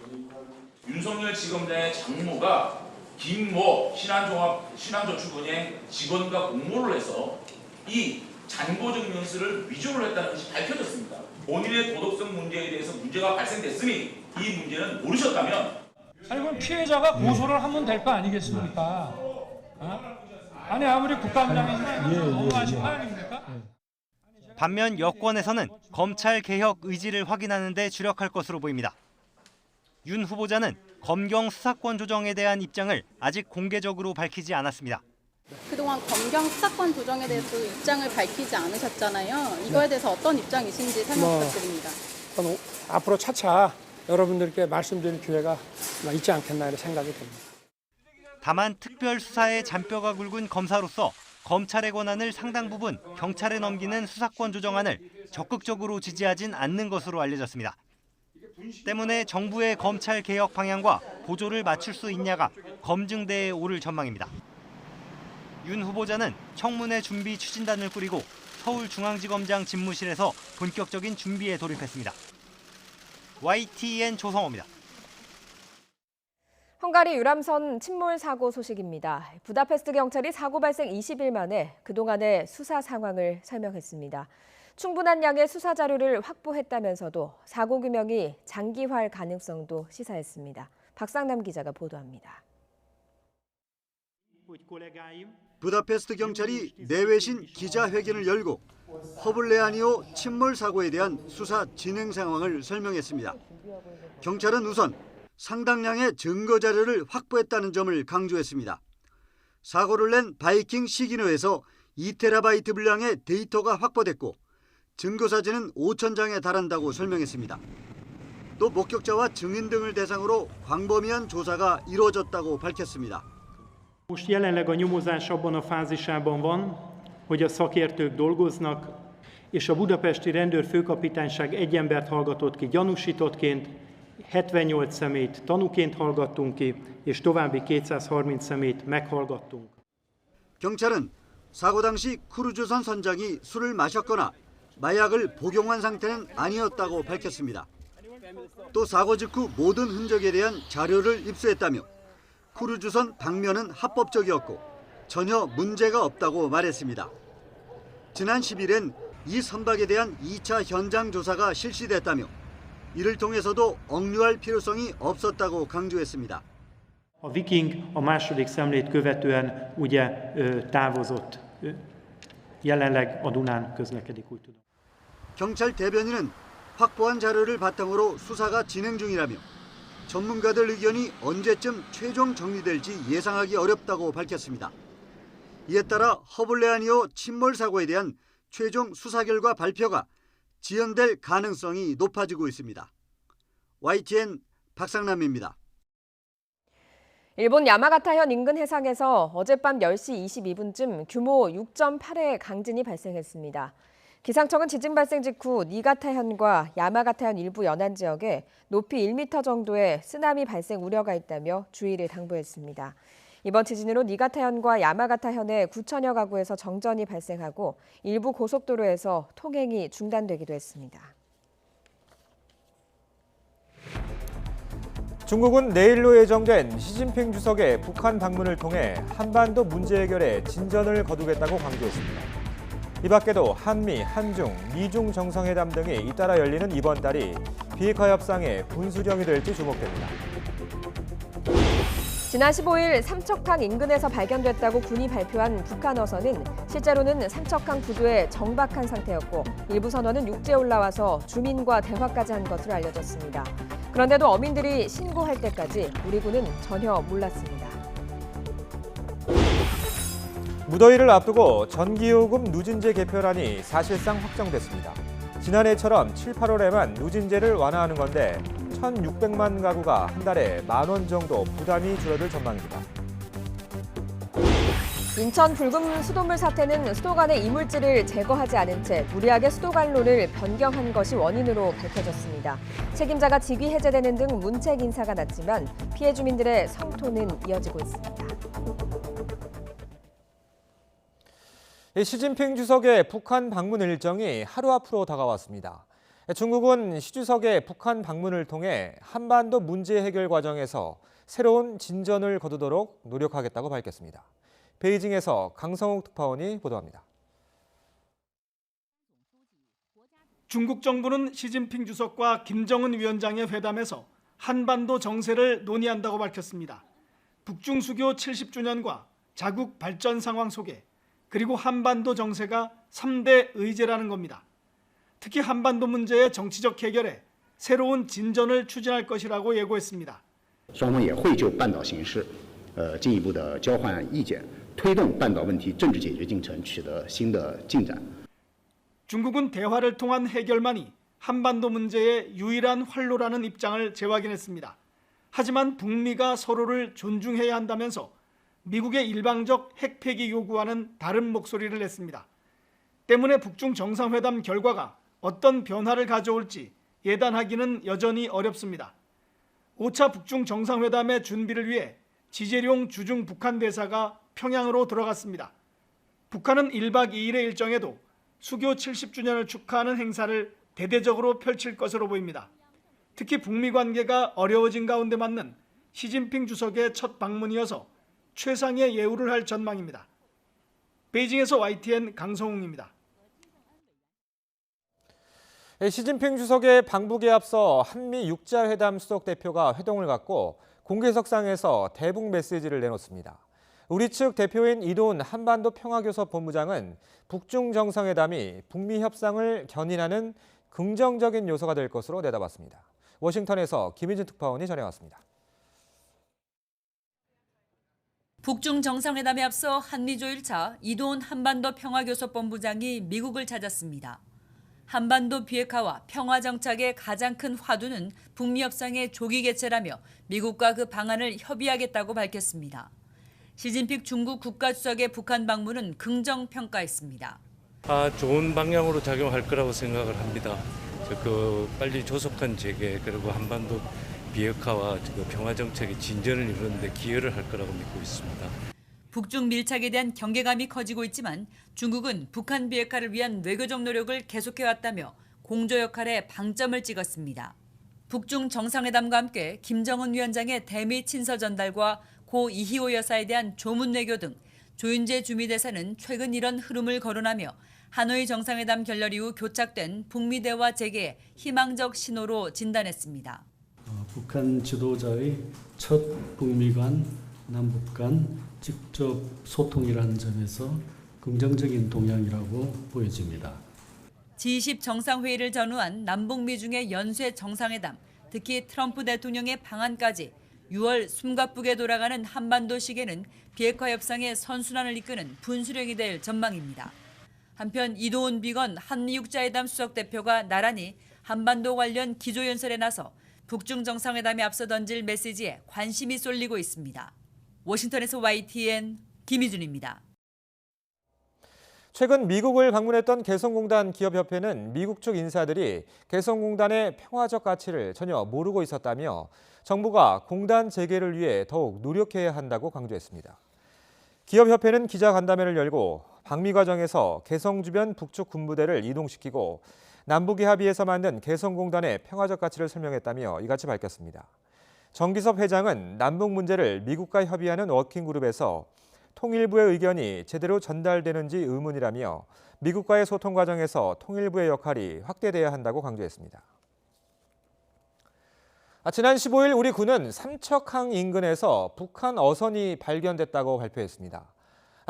윤석열 지검장의 장모가 김모 신한저축은행 직원과 공모를 해서 이 잔고증명서를 위조를 했다는 것이 밝혀졌습니다. 본인의 도덕성 문제에 대해서 문제가 발생됐으니 이 문제는 모르셨다면 아니 그럼 피해자가 고소를 하면 될 거 아니겠습니까? 아니 아무리 국감장이지만 너무하신 거 아닙니까? 반면 여권에서는 검찰 개혁 의지를 확인하는 데 주력할 것으로 보입니다. 윤 후보자는 검경 수사권 조정에 대한 입장을 아직 공개적으로 밝히지 않았습니다. 그동안 검경 수사권 조정에 대해서 입장을 밝히지 않으셨잖아요. 이거에 대해서 어떤 입장이신지 설명 부탁드립니다. 앞으로 차차 여러분들께 말씀드릴 기회가 있지 않겠나 이런 생각이 듭니다. 다만 특별 수사에 잔뼈가 굵은 검사로서 검찰의 권한을 상당 부분 경찰에 넘기는 수사권 조정안을 적극적으로 지지하진 않는 것으로 알려졌습니다. 때문에 정부의 검찰 개혁 방향과 보조를 맞출 수 있냐가 검증대에 오를 전망입니다. 윤 후보자는 청문회 준비 추진단을 꾸리고 서울중앙지검장 집무실에서 본격적인 준비에 돌입했습니다. YTN 조성호입니다. 헝가리 유람선 침몰 사고 소식입니다. 부다페스트 경찰이 사고 발생 20일 만에 그동안의 수사 상황을 설명했습니다. 충분한 양의 수사 자료를 확보했다면서도 사고 규명이 장기화할 가능성도 시사했습니다. 박상남 기자가 보도합니다. 부다페스트 경찰이 내외신 기자회견을 열고 허블레아니오 침몰 사고에 대한 수사 진행 상황을 설명했습니다. 경찰은 우선 상당량의 증거 자료를 확보했다는 점을 강조했습니다. 사고를 낸 바이킹 시기노에서 2테라바이트 분량의 데이터가 확보됐고 증거 사진은 5,000장에 달한다고 설명했습니다. 또 목격자와 증인 등을 대상으로 광범위한 조사가 이루어졌다고 밝혔습니다. Most jelenleg a nyomozás abban a fázisában van, hogy a szakértők dolgoznak, és a budapesti rendőrfőkapitányság egy embert hallgatott ki gyanúsítottként, 78 személyt tanúként hallgattunk ki, és további 230 személyt meghallgattunk. 경찰은 사고 당시 크루즈선 선장이 술을 마셨거나 마약을 복용한 상태는 아니었다고 밝혔습니다. 또 사고 직후 모든 흔적에 대한 자료를 입수했다며 크루즈선 방면은 합법적이었고 전혀 문제가 없다고 말했습니다. 지난 10일엔 이 선박에 대한 2차 현장 조사가 실시됐다며 이를 통해서도 억류할 필요성이 없었다고 강조했습니다. A Viking a második szemlét követően ugye távozott. Jelenleg a Dunán közlekedik, úgy tudom. 경찰 대변인은 확보한 자료를 바탕으로 수사가 진행 중이라며 전문가들 의견이 언제쯤 최종 정리될지 예상하기 어렵다고 밝혔습니다. 이에 따라 허블레아니오 침몰 사고에 대한 최종 수사 결과 발표가 지연될 가능성이 높아지고 있습니다. YTN 박상남입니다. 일본 야마가타현 인근 해상에서 어젯밤 10시 22분쯤 규모 6.8의 강진이 발생했습니다. 기상청은 지진 발생 직후 니가타현과 야마가타현 일부 연안 지역에 높이 1m 정도의 쓰나미 발생 우려가 있다며 주의를 당부했습니다. 이번 지진으로 니가타현과 야마가타현의 9천여 가구에서 정전이 발생하고 일부 고속도로에서 통행이 중단되기도 했습니다. 중국은 내일로 예정된 시진핑 주석의 북한 방문을 통해 한반도 문제 해결에 진전을 거두겠다고 강조했습니다. 이 밖에도 한미, 한중, 미중 정상회담 등이 잇따라 열리는 이번 달이 비핵화 협상의 분수령이 될지 주목됩니다. 지난 15일 삼척항 인근에서 발견됐다고 군이 발표한 북한 어선은 실제로는 삼척항 부두에 정박한 상태였고 일부 선원은 육지에 올라와서 주민과 대화까지 한 것으로 알려졌습니다. 그런데도 어민들이 신고할 때까지 우리 군은 전혀 몰랐습니다. 무더위를 앞두고 전기요금 누진제 개편안이 사실상 확정됐습니다. 지난해처럼 7, 8월에만 누진제를 완화하는 건데 1,600만 가구가 한 달에 10,000원 정도 부담이 줄어들 전망입니다. 인천 불금 수돗물 사태는 수도 간의 이물질을 제거하지 않은 채 무리하게 수도 관로를 변경한 것이 원인으로 밝혀졌습니다. 책임자가 직위 해제되는 등 문책 인사가 났지만 피해 주민들의 성토는 이어지고 있습니다. 시진핑 주석의 북한 방문 일정이 하루 앞으로 다가왔습니다. 중국은 시 주석의 북한 방문을 통해 한반도 문제 해결 과정에서 새로운 진전을 거두도록 노력하겠다고 밝혔습니다. 베이징에서 강성욱 특파원이 보도합니다. 중국 정부는 시진핑 주석과 김정은 위원장의 회담에서 한반도 정세를 논의한다고 밝혔습니다. 북중 수교 70주년과 자국 발전 상황 속에 그리고 한반도 정세가 3대 의제라는 겁니다. 특히 한반도 문제의 정치적 해결에 새로운 진전을 추진할 것이라고 예고했습니다. 双方也会就半岛形势进一步的交换意见，推动半岛问题政治解决进程取得新的进展。 중국은 대화를 통한 해결만이 한반도 문제의 유일한 활로라는 입장을 재확인했습니다. 하지만 북미가 서로를 존중해야 한다면서 미국의 일방적 핵 폐기 요구와는 다른 목소리를 냈습니다. 때문에 북중 정상회담 결과가 어떤 변화를 가져올지 예단하기는 여전히 어렵습니다. 5차 북중 정상회담의 준비를 위해 지재룡 주중 북한 대사가 평양으로 들어갔습니다. 북한은 1박 2일의 일정에도 수교 70주년을 축하하는 행사를 대대적으로 펼칠 것으로 보입니다. 특히 북미 관계가 어려워진 가운데 맞는 시진핑 주석의 첫 방문이어서 최상의 예우를 할 전망입니다. 베이징에서 YTN 강성웅입니다. 시진핑 주석의 방북에 앞서 한미 육자회담 수석 대표가 회동을 갖고 공개석상에서 대북 메시지를 내놓습니다. 우리 측 대표인 이도훈 한반도 평화교섭 본부장은 북중 정상회담이 북미 협상을 견인하는 긍정적인 요소가 될 것으로 내다봤습니다. 워싱턴에서 김희진 특파원이 전해왔습니다. 북중 정상회담에 앞서 한미조 1차 이도훈 한반도 평화교섭 본부장이 미국을 찾았습니다. 한반도 비핵화와 평화 정착의 가장 큰 화두는 북미 협상의 조기 개최라며 미국과 그 방안을 협의하겠다고 밝혔습니다. 시진핑 중국 국가주석의 북한 방문은 긍정 평가했습니다. 좋은 방향으로 작용할 거라고 생각을 합니다. 빨리 조속한 재개 그리고 한반도 비핵화와 평화 정책의 진전을 이루는 데 기여를 할 거라고 믿고 있습니다. 북중 밀착에 대한 경계감이 커지고 있지만 중국은 북한 비핵화를 위한 외교적 노력을 계속해왔다며 공조 역할에 방점을 찍었습니다. 북중 정상회담과 함께 김정은 위원장의 대미 친서 전달과 고 이희호 여사에 대한 조문 외교 등 조윤재 주미대사는 최근 이런 흐름을 거론하며 하노이 정상회담 결렬 이후 교착된 북미 대화 재개의 희망적 신호로 진단했습니다. 북한 지도자의 첫 북미 간, 남북 간 직접 소통이라는 점에서 긍정적인 동향이라고 보여집니다. G20 정상회의를 전후한 남북미 중의 연쇄 정상회담, 특히 트럼프 대통령의 방안까지 6월 숨가쁘게 돌아가는 한반도 시계는 비핵화 협상의 선순환을 이끄는 분수령이 될 전망입니다. 한편 이도훈 비건 한미육자회담 수석 대표가 나란히 한반도 관련 기조연설에 나서 북중 정상회담에 앞서 던질 메시지에 관심이 쏠리고 있습니다. 워싱턴에서 YTN 김희준입니다. 최근 미국을 방문했던 개성공단 기업협회는 미국 측 인사들이 개성공단의 평화적 가치를 전혀 모르고 있었다며 정부가 공단 재개를 위해 더욱 노력해야 한다고 강조했습니다. 기업협회는 기자간담회를 열고 방미 과정에서 개성 주변 북측 군부대를 이동시키고 남북이 합의해서 만든 개성공단의 평화적 가치를 설명했다며 이같이 밝혔습니다. 정기섭 회장은 남북 문제를 미국과 협의하는 워킹그룹에서 통일부의 의견이 제대로 전달되는지 의문이라며 미국과의 소통 과정에서 통일부의 역할이 확대돼야 한다고 강조했습니다. 지난 15일 우리 군은 삼척항 인근에서 북한 어선이 발견됐다고 발표했습니다.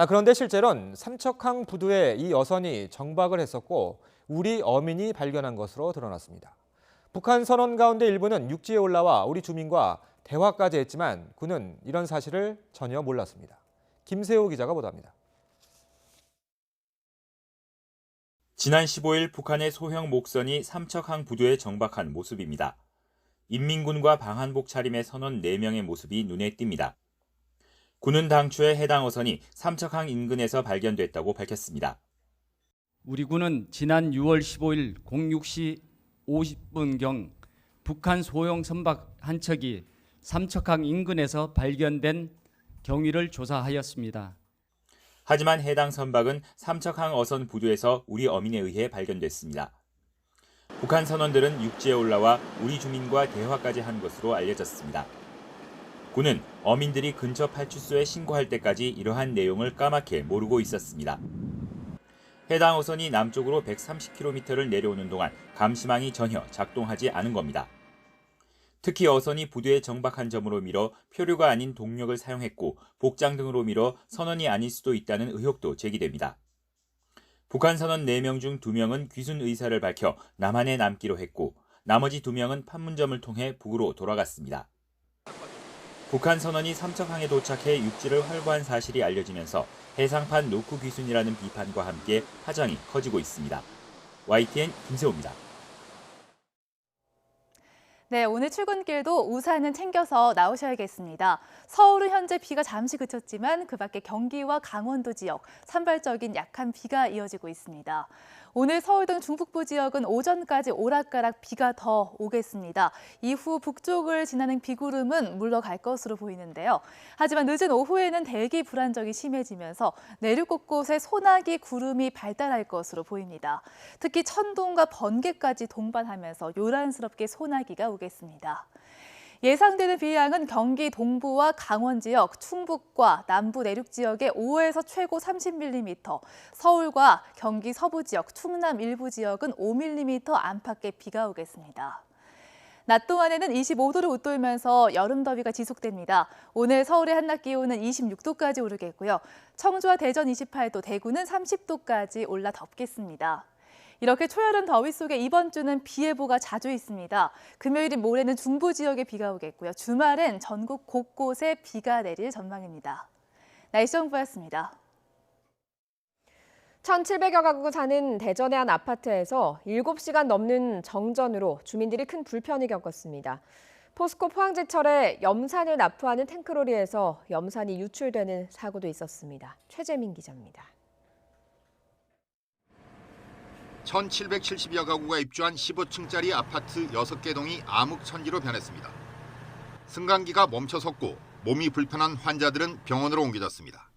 그런데 실제로는 삼척항 부두에 이 어선이 정박을 했었고 우리 어민이 발견한 것으로 드러났습니다. 북한 선원 가운데 일부는 육지에 올라와 우리 주민과 대화까지 했지만 군은 이런 사실을 전혀 몰랐습니다. 김세호 기자가 보도합니다. 지난 15일 북한의 소형 목선이 삼척항 부두에 정박한 모습입니다. 인민군과 방한복 차림의 선원 4명의 모습이 눈에 띕니다. 군은 당초에 해당 어선이 삼척항 인근에서 발견됐다고 밝혔습니다. 우리 군은 지난 6월 15일 06시 50분경 북한 소형 선박 한 척이 삼척항 인근에서 발견된 경위를 조사하였습니다. 하지만 해당 선박은 삼척항 어선 부두에서 우리 어민에 의해 발견됐습니다. 북한 선원들은 육지에 올라와 우리 주민과 대화까지 한 것으로 알려졌습니다. 군은 어민들이 근처 파출소에 신고할 때까지 이러한 내용을 까맣게 모르고 있었습니다. 해당 어선이 남쪽으로 130km를 내려오는 동안 감시망이 전혀 작동하지 않은 겁니다. 특히 어선이 부두에 정박한 점으로 미뤄 표류가 아닌 동력을 사용했고 복장 등으로 미뤄 선원이 아닐 수도 있다는 의혹도 제기됩니다. 북한 선원 4명 중 2명은 귀순 의사를 밝혀 남한에 남기로 했고 나머지 2명은 판문점을 통해 북으로 돌아갔습니다. 북한 선원이 삼척항에 도착해 육지를 활보한 사실이 알려지면서 해상판 노크 귀순이라는 비판과 함께 파장이 커지고 있습니다. YTN 김세호입니다. 네, 오늘 출근길도 우산은 챙겨서 나오셔야겠습니다. 서울은 현재 비가 잠시 그쳤지만 그 밖에 경기와 강원도 지역 산발적인 약한 비가 이어지고 있습니다. 오늘 서울 등 중북부 지역은 오전까지 오락가락 비가 더 오겠습니다. 이후 북쪽을 지나는 비구름은 물러갈 것으로 보이는데요. 하지만 늦은 오후에는 대기 불안정이 심해지면서 내륙 곳곳에 소나기 구름이 발달할 것으로 보입니다. 특히 천둥과 번개까지 동반하면서 요란스럽게 소나기가 오겠습니다. 예상되는 비량은 경기 동부와 강원 지역, 충북과 남부 내륙 지역에 5에서 최고 30mm, 서울과 경기 서부 지역, 충남 일부 지역은 5mm 안팎의 비가 오겠습니다. 낮 동안에는 25도를 웃돌면서 여름 더위가 지속됩니다. 오늘 서울의 한낮 기온은 26도까지 오르겠고요. 청주와 대전 28도, 대구는 30도까지 올라 덥겠습니다. 이렇게 초여름 더위 속에 이번 주는 비 예보가 자주 있습니다. 금요일인 모레는 중부 지역에 비가 오겠고요. 주말엔 전국 곳곳에 비가 내릴 전망입니다. 날씨 정보였습니다. 1,700여 가구가 사는 대전의 한 아파트에서 7시간 넘는 정전으로 주민들이 큰 불편을 겪었습니다. 포스코 포항제철에 염산을 납부하는 탱크로리에서 염산이 유출되는 사고도 있었습니다. 최재민 기자입니다. 1,770여 가구가 입주한 15층짜리 아파트 6개 동이 암흑천지로 변했습니다. 승강기가 멈춰섰고 몸이 불편한 환자들은 병원으로 옮겨졌습니다.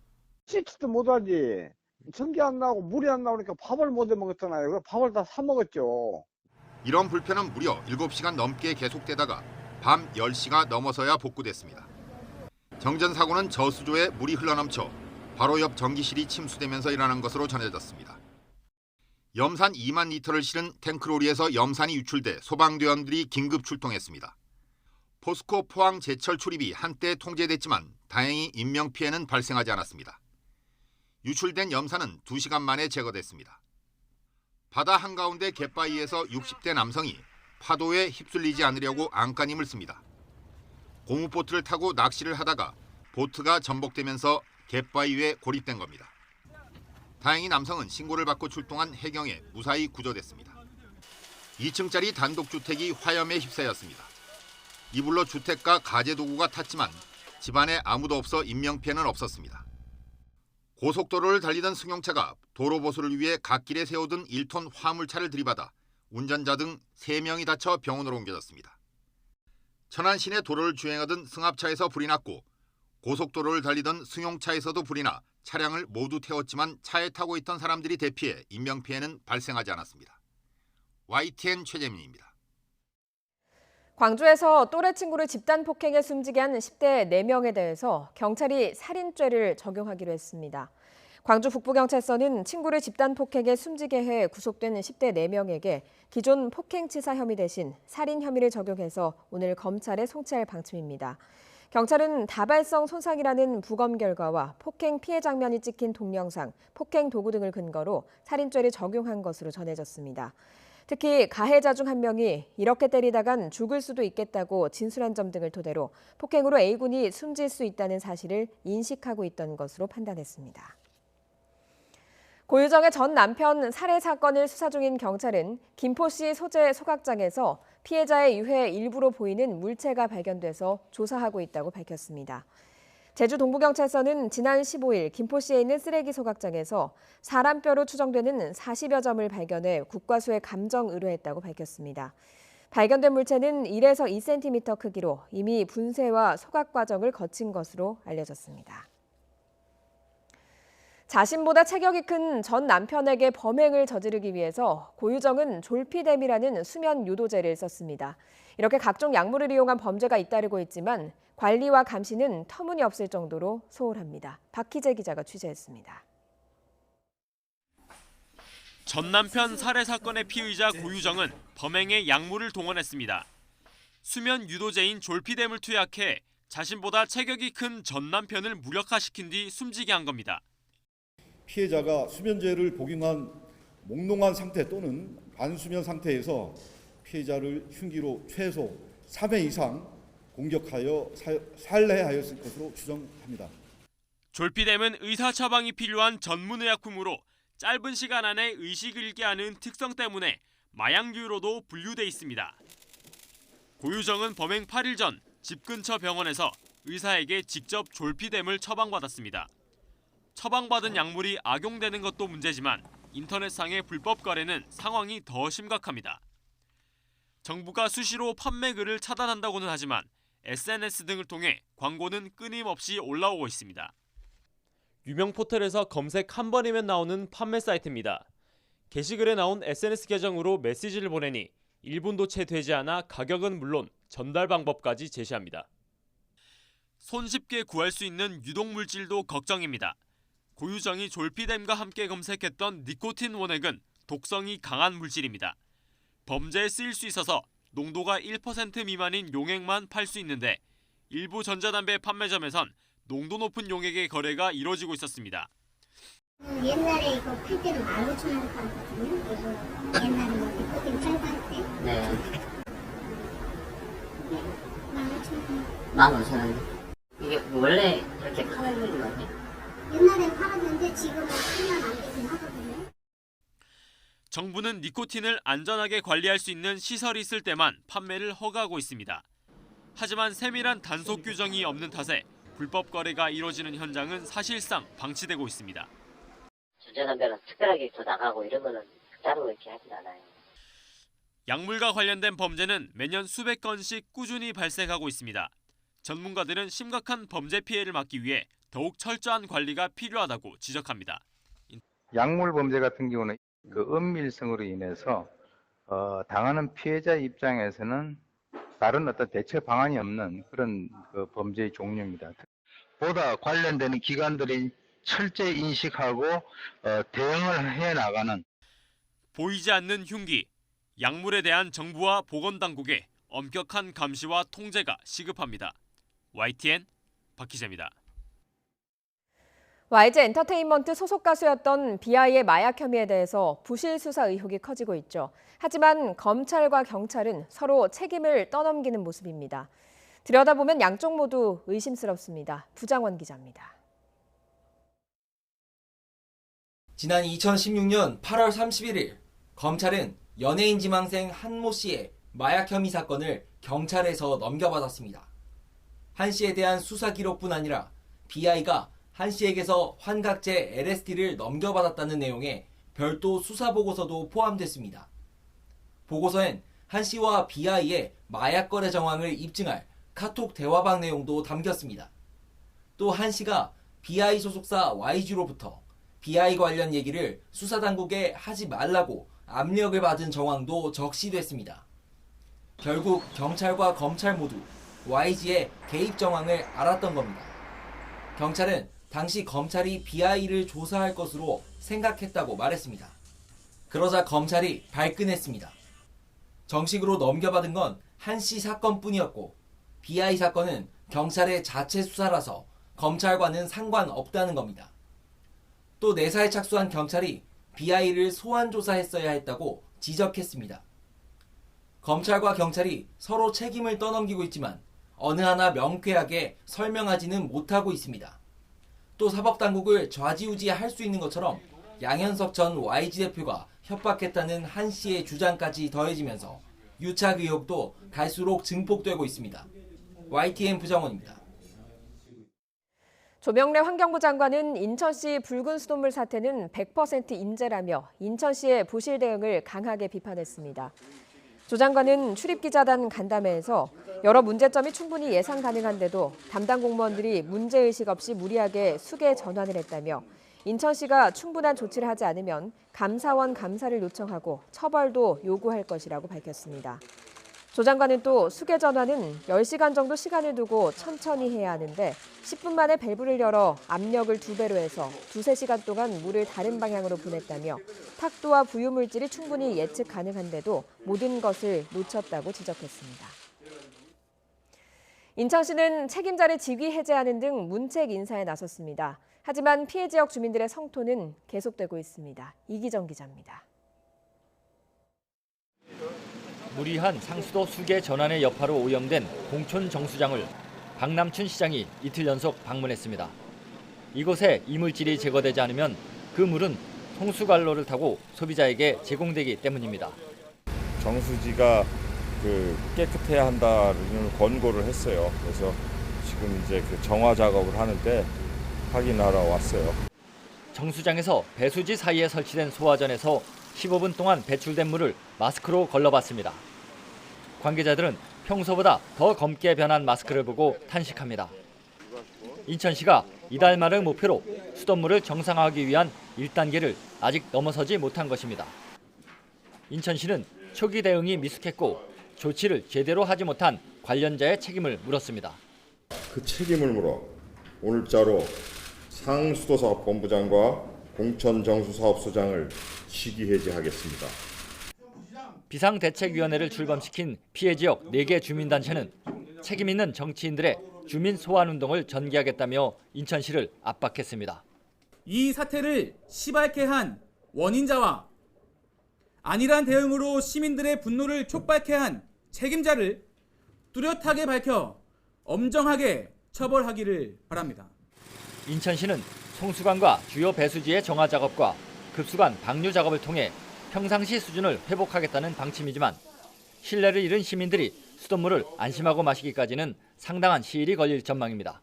씻지도 못하지. 전기 안 나오고 물이 안 나오니까 밥을 못 해 먹었잖아요. 그래서 밥을 다 사 먹었죠. 이런 불편은 무려 7시간 넘게 계속되다가 밤 10시가 넘어서야 복구됐습니다. 정전 사고는 저수조에 물이 흘러넘쳐 바로 옆 전기실이 침수되면서 일어난 것으로 전해졌습니다. 염산 2만 리터를 실은 탱크로리에서 염산이 유출돼 소방대원들이 긴급 출동했습니다. 포스코 포항 제철 출입이 한때 통제됐지만 다행히 인명피해는 발생하지 않았습니다. 유출된 염산은 2시간 만에 제거됐습니다. 바다 한가운데 갯바위에서 60대 남성이 파도에 휩쓸리지 않으려고 안간힘을 씁니다. 고무보트를 타고 낚시를 하다가 보트가 전복되면서 갯바위에 고립된 겁니다. 다행히 남성은 신고를 받고 출동한 해경에 무사히 구조됐습니다. 2층짜리 단독주택이 화염에 휩싸였습니다. 이불로 주택과 가재도구가 탔지만 집안에 아무도 없어 인명피해는 없었습니다. 고속도로를 달리던 승용차가 도로보수를 위해 갓길에 세워둔 1톤 화물차를 들이받아 운전자 등 3명이 다쳐 병원으로 옮겨졌습니다. 천안 시내 도로를 주행하던 승합차에서 불이 났고 고속도로를 달리던 승용차에서도 불이 나 차량을 모두 태웠지만 차에 타고 있던 사람들이 대피해 인명피해는 발생하지 않았습니다. YTN 최재민입니다. 광주에서 또래 친구를 집단 폭행에 숨지게 한 10대 4명에 대해서 경찰이 살인죄를 적용하기로 했습니다. 광주 북부경찰서는 친구를 집단 폭행에 숨지게 해 구속된 10대 4명에게 기존 폭행치사 혐의 대신 살인 혐의를 적용해서 오늘 검찰에 송치할 방침입니다. 경찰은 다발성 손상이라는 부검 결과와 폭행 피해 장면이 찍힌 동영상, 폭행 도구 등을 근거로 살인죄를 적용한 것으로 전해졌습니다. 특히 가해자 중 한 명이 이렇게 때리다간 죽을 수도 있겠다고 진술한 점 등을 토대로 폭행으로 A군이 숨질 수 있다는 사실을 인식하고 있던 것으로 판단했습니다. 고유정의 전 남편 살해 사건을 수사 중인 경찰은 김포시 소재 소각장에서 피해자의 유해 일부로 보이는 물체가 발견돼서 조사하고 있다고 밝혔습니다. 제주 동부경찰서는 지난 15일 김포시에 있는 쓰레기 소각장에서 사람뼈로 추정되는 40여 점을 발견해 국과수에 감정 의뢰했다고 밝혔습니다. 발견된 물체는 1에서 2cm 크기로 이미 분쇄와 소각 과정을 거친 것으로 알려졌습니다. 자신보다 체격이 큰 전 남편에게 범행을 저지르기 위해서 고유정은 졸피뎀이라는 수면 유도제를 썼습니다. 이렇게 각종 약물을 이용한 범죄가 잇따르고 있지만 관리와 감시는 터무니없을 정도로 소홀합니다. 박희재 기자가 취재했습니다. 전 남편 살해 사건의 피의자 고유정은 범행에 약물을 동원했습니다. 수면 유도제인 졸피뎀을 투약해 자신보다 체격이 큰 전 남편을 무력화시킨 뒤 숨지게 한 겁니다. 피해자가 수면제를 복용한 몽롱한 상태 또는 반수면 상태에서 피해자를 흉기로 최소 3회 이상 공격하여 살해하였을 것으로 추정합니다. 졸피뎀은 의사 처방이 필요한 전문의약품으로 짧은 시간 안에 의식을 잃게 하는 특성 때문에 마약류로도 분류돼 있습니다. 고유정은 범행 8일 전 집 근처 병원에서 의사에게 직접 졸피뎀을 처방받았습니다. 처방받은 약물이 악용되는 것도 문제지만 인터넷상의 불법 거래는 상황이 더 심각합니다. 정부가 수시로 판매 글을 차단한다고는 하지만 SNS 등을 통해 광고는 끊임없이 올라오고 있습니다. 유명 포털에서 검색 한 번이면 나오는 판매 사이트입니다. 게시글에 나온 SNS 계정으로 메시지를 보내니 1분도 채 되지 않아 가격은 물론 전달 방법까지 제시합니다. 손쉽게 구할 수 있는 유독물질도 걱정입니다. 고유정이 졸피뎀과 함께 검색했던 니코틴 원액은 독성이 강한 물질입니다. 범죄에 쓰일 수 있어서 농도가 1% 미만인 용액만 팔 수 있는데 일부 전자담배 판매점에선 농도 높은 용액의 거래가 이뤄지고 있었습니다. 옛날에 이거 팔 때는 15,000원 팔았거든요. 이거 옛날에 니코틴 팔 때. 네. 15,000원. 15,000원. 이게 원래 그렇게 파는 물인 거 아니에요? 옛날엔 팔았는데 지금은 쓰면 안 되긴 하거든요. 정부는 니코틴을 안전하게 관리할 수 있는 시설이 있을 때만 판매를 허가하고 있습니다. 하지만 세밀한 단속 규정이 없는 탓에 불법 거래가 이뤄지는 현장은 사실상 방치되고 있습니다. 전자담배가 특별하게 더 나가고 이런 거는 따로 이렇게 하진 않아요. 약물과 관련된 범죄는 매년 수백 건씩 꾸준히 발생하고 있습니다. 전문가들은 심각한 범죄 피해를 막기 위해 더욱 철저한 관리가 필요하다고 지적합니다. 약물 범죄 같은 경우는 그 은밀성으로 인해서 당하는 피해자 입장에서는 다른 어떤 대처 방안이 없는 그런 그 범죄의 종류입니다. 보다 관련되는 기관들이 철저히 인식하고 대응을 해나가는 보이지 않는 흉기, 약물에 대한 정부와 보건당국의 엄격한 감시와 통제가 시급합니다. YTN 박희재입니다. YG 엔터테인먼트 소속 가수였던 비아이의 마약 혐의에 대해서 부실 수사 의혹이 커지고 있죠. 하지만 검찰과 경찰은 서로 책임을 떠넘기는 모습입니다. 들여다보면 양쪽 모두 의심스럽습니다. 부장원 기자입니다. 지난 2016년 8월 31일 검찰은 연예인 지망생 한모 씨의 마약 혐의 사건을 경찰에서 넘겨받았습니다. 한 씨에 대한 수사 기록뿐 아니라 비아이가 한 씨에게서 환각제 LSD를 넘겨받았다는 내용의 별도 수사 보고서도 포함됐습니다. 보고서엔 한 씨와 비아이의 마약 거래 정황을 입증할 카톡 대화방 내용도 담겼습니다. 또 한 씨가 비아이 소속사 YG로부터 비아이 관련 얘기를 수사당국에 하지 말라고 압력을 받은 정황도 적시됐습니다. 결국 경찰과 검찰 모두 YG의 개입 정황을 알았던 겁니다. 경찰은 당시 검찰이 비아이를 조사할 것으로 생각했다고 말했습니다. 그러자 검찰이 발끈했습니다. 정식으로 넘겨받은 건 한 씨 사건뿐이었고 비아이 사건은 경찰의 자체 수사라서 검찰과는 상관없다는 겁니다. 또 내사에 착수한 경찰이 비아이를 소환 조사했어야 했다고 지적했습니다. 검찰과 경찰이 서로 책임을 떠넘기고 있지만 어느 하나 명쾌하게 설명하지는 못하고 있습니다. 또 사법당국을 좌지우지할 수 있는 것처럼 양현석 전 YG 대표가 협박했다는 한 씨의 주장까지 더해지면서 유착 의혹도 갈수록 증폭되고 있습니다. YTN 부정원입니다. 조명래 환경부 장관은 인천시 붉은 수돗물 사태는 100% 인재라며 인천시의 부실 대응을 강하게 비판했습니다. 조 장관은 출입기자단 간담회에서 여러 문제점이 충분히 예상 가능한데도 담당 공무원들이 문제의식 없이 무리하게 수계 전환을 했다며 인천시가 충분한 조치를 하지 않으면 감사원 감사를 요청하고 처벌도 요구할 것이라고 밝혔습니다. 조 장관은 또 수계 전환은 10시간 정도 시간을 두고 천천히 해야 하는데 10분 만에 밸브를 열어 압력을 2배로 해서 2-3시간 동안 물을 다른 방향으로 보냈다며 탁도와 부유물질이 충분히 예측 가능한데도 모든 것을 놓쳤다고 지적했습니다. 인천시는 책임자를 직위 해제하는 등 문책 인사에 나섰습니다. 하지만 피해 지역 주민들의 성토는 계속되고 있습니다. 이기정 기자입니다. 무리한 상수도 수계 전환의 여파로 오염된 공촌 정수장을 박남춘 시장이 이틀 연속 방문했습니다. 이곳에 이물질이 제거되지 않으면 그 물은 송수관로를 타고 소비자에게 제공되기 때문입니다. 정수지가 깨끗해야 한다는 권고를 했어요. 그래서 지금 이제 정화 작업을 하는데 확인하러 왔어요. 정수장에서 배수지 사이에 설치된 소화전에서 15분 동안 배출된 물을 마스크로 걸러봤습니다. 관계자들은 평소보다 더 검게 변한 마스크를 보고 탄식합니다. 인천시가 이달 말을 목표로 수돗물을 정상화하기 위한 1단계를 아직 넘어서지 못한 것입니다. 인천시는 초기 대응이 미숙했고 조치를 제대로 하지 못한 관련자의 책임을 물었습니다. 그 책임을 물어 오늘자로 상수도사업본부장과 공천정수사업소장을 직위해제하겠습니다. 비상대책위원회를 출범시킨 피해 지역 4개 주민단체는 책임 있는 정치인들의 주민 소환운동을 전개하겠다며 인천시를 압박했습니다. 이 사태를 시발케 한 원인자와 안일한 대응으로 시민들의 분노를 촉발케 한 책임자를 뚜렷하게 밝혀 엄정하게 처벌하기를 바랍니다. 인천시는 송수관과 주요 배수지의 정화 작업과 급수관 방류 작업을 통해 평상시 수준을 회복하겠다는 방침이지만 신뢰를 잃은 시민들이 수돗물을 안심하고 마시기까지는 상당한 시일이 걸릴 전망입니다.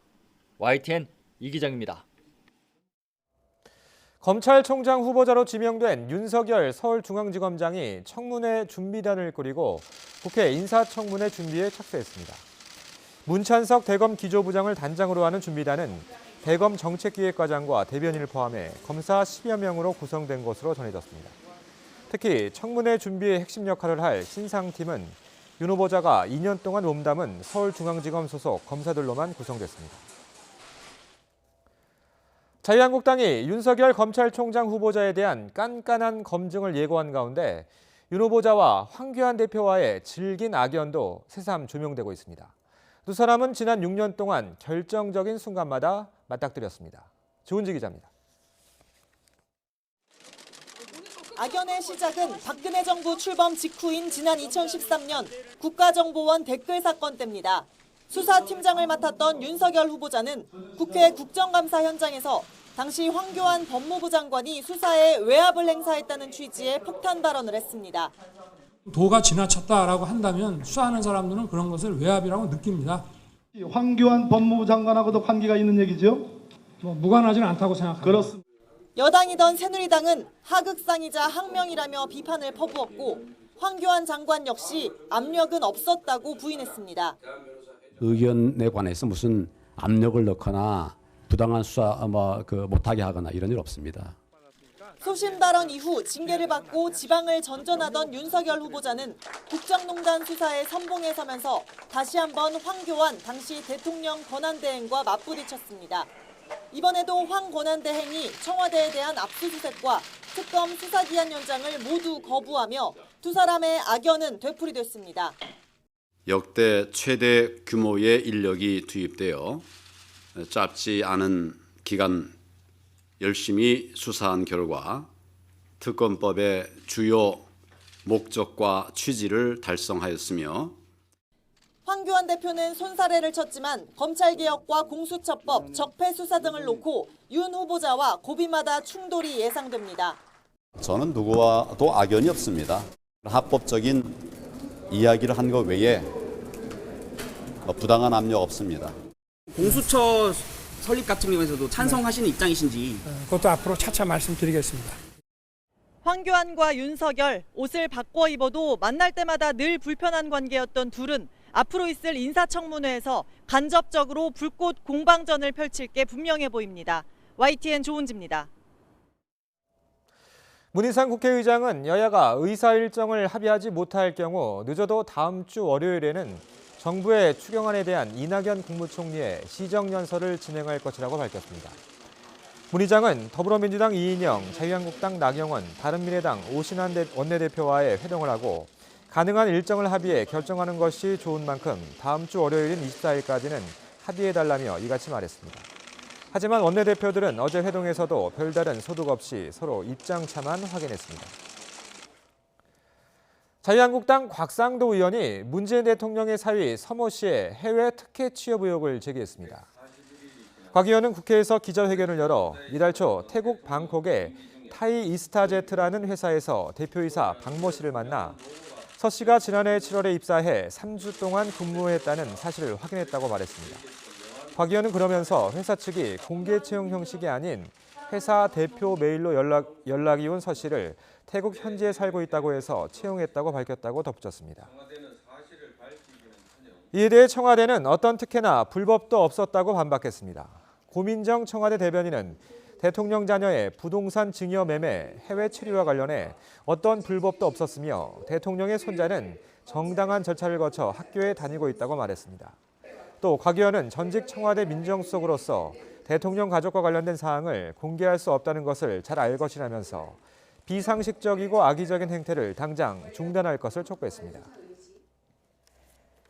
YTN 이기정입니다. 검찰총장 후보자로 지명된 윤석열 서울중앙지검장이 청문회 준비단을 꾸리고 국회 인사청문회 준비에 착수했습니다. 문찬석 대검 기조부장을 단장으로 하는 준비단은 대검 정책기획과장과 대변인을 포함해 검사 10여 명으로 구성된 것으로 전해졌습니다. 특히 청문회 준비의 핵심 역할을 할 신상팀은 윤 후보자가 2년 동안 몸담은 서울중앙지검 소속 검사들로만 구성됐습니다. 자유한국당이 윤석열 검찰총장 후보자에 대한 깐깐한 검증을 예고한 가운데 윤 후보자와 황교안 대표와의 질긴 악연도 새삼 조명되고 있습니다. 두 사람은 지난 6년 동안 결정적인 순간마다 맞닥뜨렸습니다. 조은지 기자입니다. 악연의 시작은 박근혜 정부 출범 직후인 지난 2013년 국가정보원 댓글 사건 때입니다. 수사팀장을 맡았던 윤석열 후보자는 국회 국정감사 현장에서 당시 황교안 법무부 장관이 수사에 외압을 행사했다는 취지의 폭탄 발언을 했습니다. 도가 지나쳤다라고 한다면 수사하는 사람들은 그런 것을 외압이라고 느낍니다. 황교안 법무부 장관하고도 관계가 있는 얘기죠? 무관하지는 않다고 생각합니다. 그렇습니다. 여당이던 새누리당은 하극상이자 항명이라며 비판을 퍼부었고 황교안 장관 역시 압력은 없었다고 부인했습니다. 의견에 관해서 무슨 압력을 넣거나 부당한 수사 못하게 하거나 이런 일 없습니다. 소신 발언 이후 징계를 받고 지방을 전전하던 윤석열 후보자는 국정농단 수사에 선봉에 서면서 다시 한번 황교안 당시 대통령 권한대행과 맞부딪혔습니다. 이번에도 황 권한대행이 청와대에 대한 압수수색과 특검 수사기한 연장을 모두 거부하며 두 사람의 악연은 되풀이됐습니다. 역대 최대 규모의 인력이 투입되어 짧지 않은 기간 열심히 수사한 결과 특검법의 주요 목적과 취지를 달성하였으며 황교안 대표는 손사래를 쳤지만 검찰개혁과 공수처법, 적폐수사 등을 놓고 윤 후보자와 고비마다 충돌이 예상됩니다. 저는 누구와도 악연이 없습니다. 합법적인 이야기를 한 것 외에 부당한 압력 없습니다. 공수처 설립 같은 경우에서도 찬성하시는 입장이신지. 그것도 앞으로 차차 말씀드리겠습니다. 황교안과 윤석열, 옷을 바꿔 입어도 만날 때마다 늘 불편한 관계였던 둘은 앞으로 있을 인사청문회에서 간접적으로 불꽃 공방전을 펼칠 게 분명해 보입니다. YTN 조은지입니다. 문희상 국회의장은 여야가 의사 일정을 합의하지 못할 경우 늦어도 다음 주 월요일에는 정부의 추경안에 대한 이낙연 국무총리의 시정연설을 진행할 것이라고 밝혔습니다. 문 의장은 더불어민주당 이인영, 자유한국당 나경원, 바른미래당 오신환 원내대표와의 회동을 하고 가능한 일정을 합의해 결정하는 것이 좋은 만큼 다음 주 월요일인 24일까지는 합의해달라며 이같이 말했습니다. 하지만 원내대표들은 어제 회동에서도 별다른 소득 없이 서로 입장차만 확인했습니다. 자유한국당 곽상도 의원이 문재인 대통령의 사위 서모 씨의 해외 특혜 취업 의혹을 제기했습니다. 곽 의원은 국회에서 기자회견을 열어 이달 초 태국 방콕의 타이 이스타제트라는 회사에서 대표이사 박모 씨를 만나 서 씨가 지난해 7월에 입사해 3주 동안 근무했다는 사실을 확인했다고 말했습니다. 곽 의원은 그러면서 회사 측이 공개 채용 형식이 아닌 회사 대표 메일로 연락이 온 서 씨를 태국 현지에 살고 있다고 해서 채용했다고 밝혔다고 덧붙였습니다. 이에 대해 청와대는 어떤 특혜나 불법도 없었다고 반박했습니다. 고민정 청와대 대변인은 대통령 자녀의 부동산 증여 매매, 해외 체류와 관련해 어떤 불법도 없었으며 대통령의 손자는 정당한 절차를 거쳐 학교에 다니고 있다고 말했습니다. 또 곽 의원은 전직 청와대 민정수석으로서 대통령 가족과 관련된 사항을 공개할 수 없다는 것을 잘 알 것이라면서 비상식적이고 악의적인 행태를 당장 중단할 것을 촉구했습니다.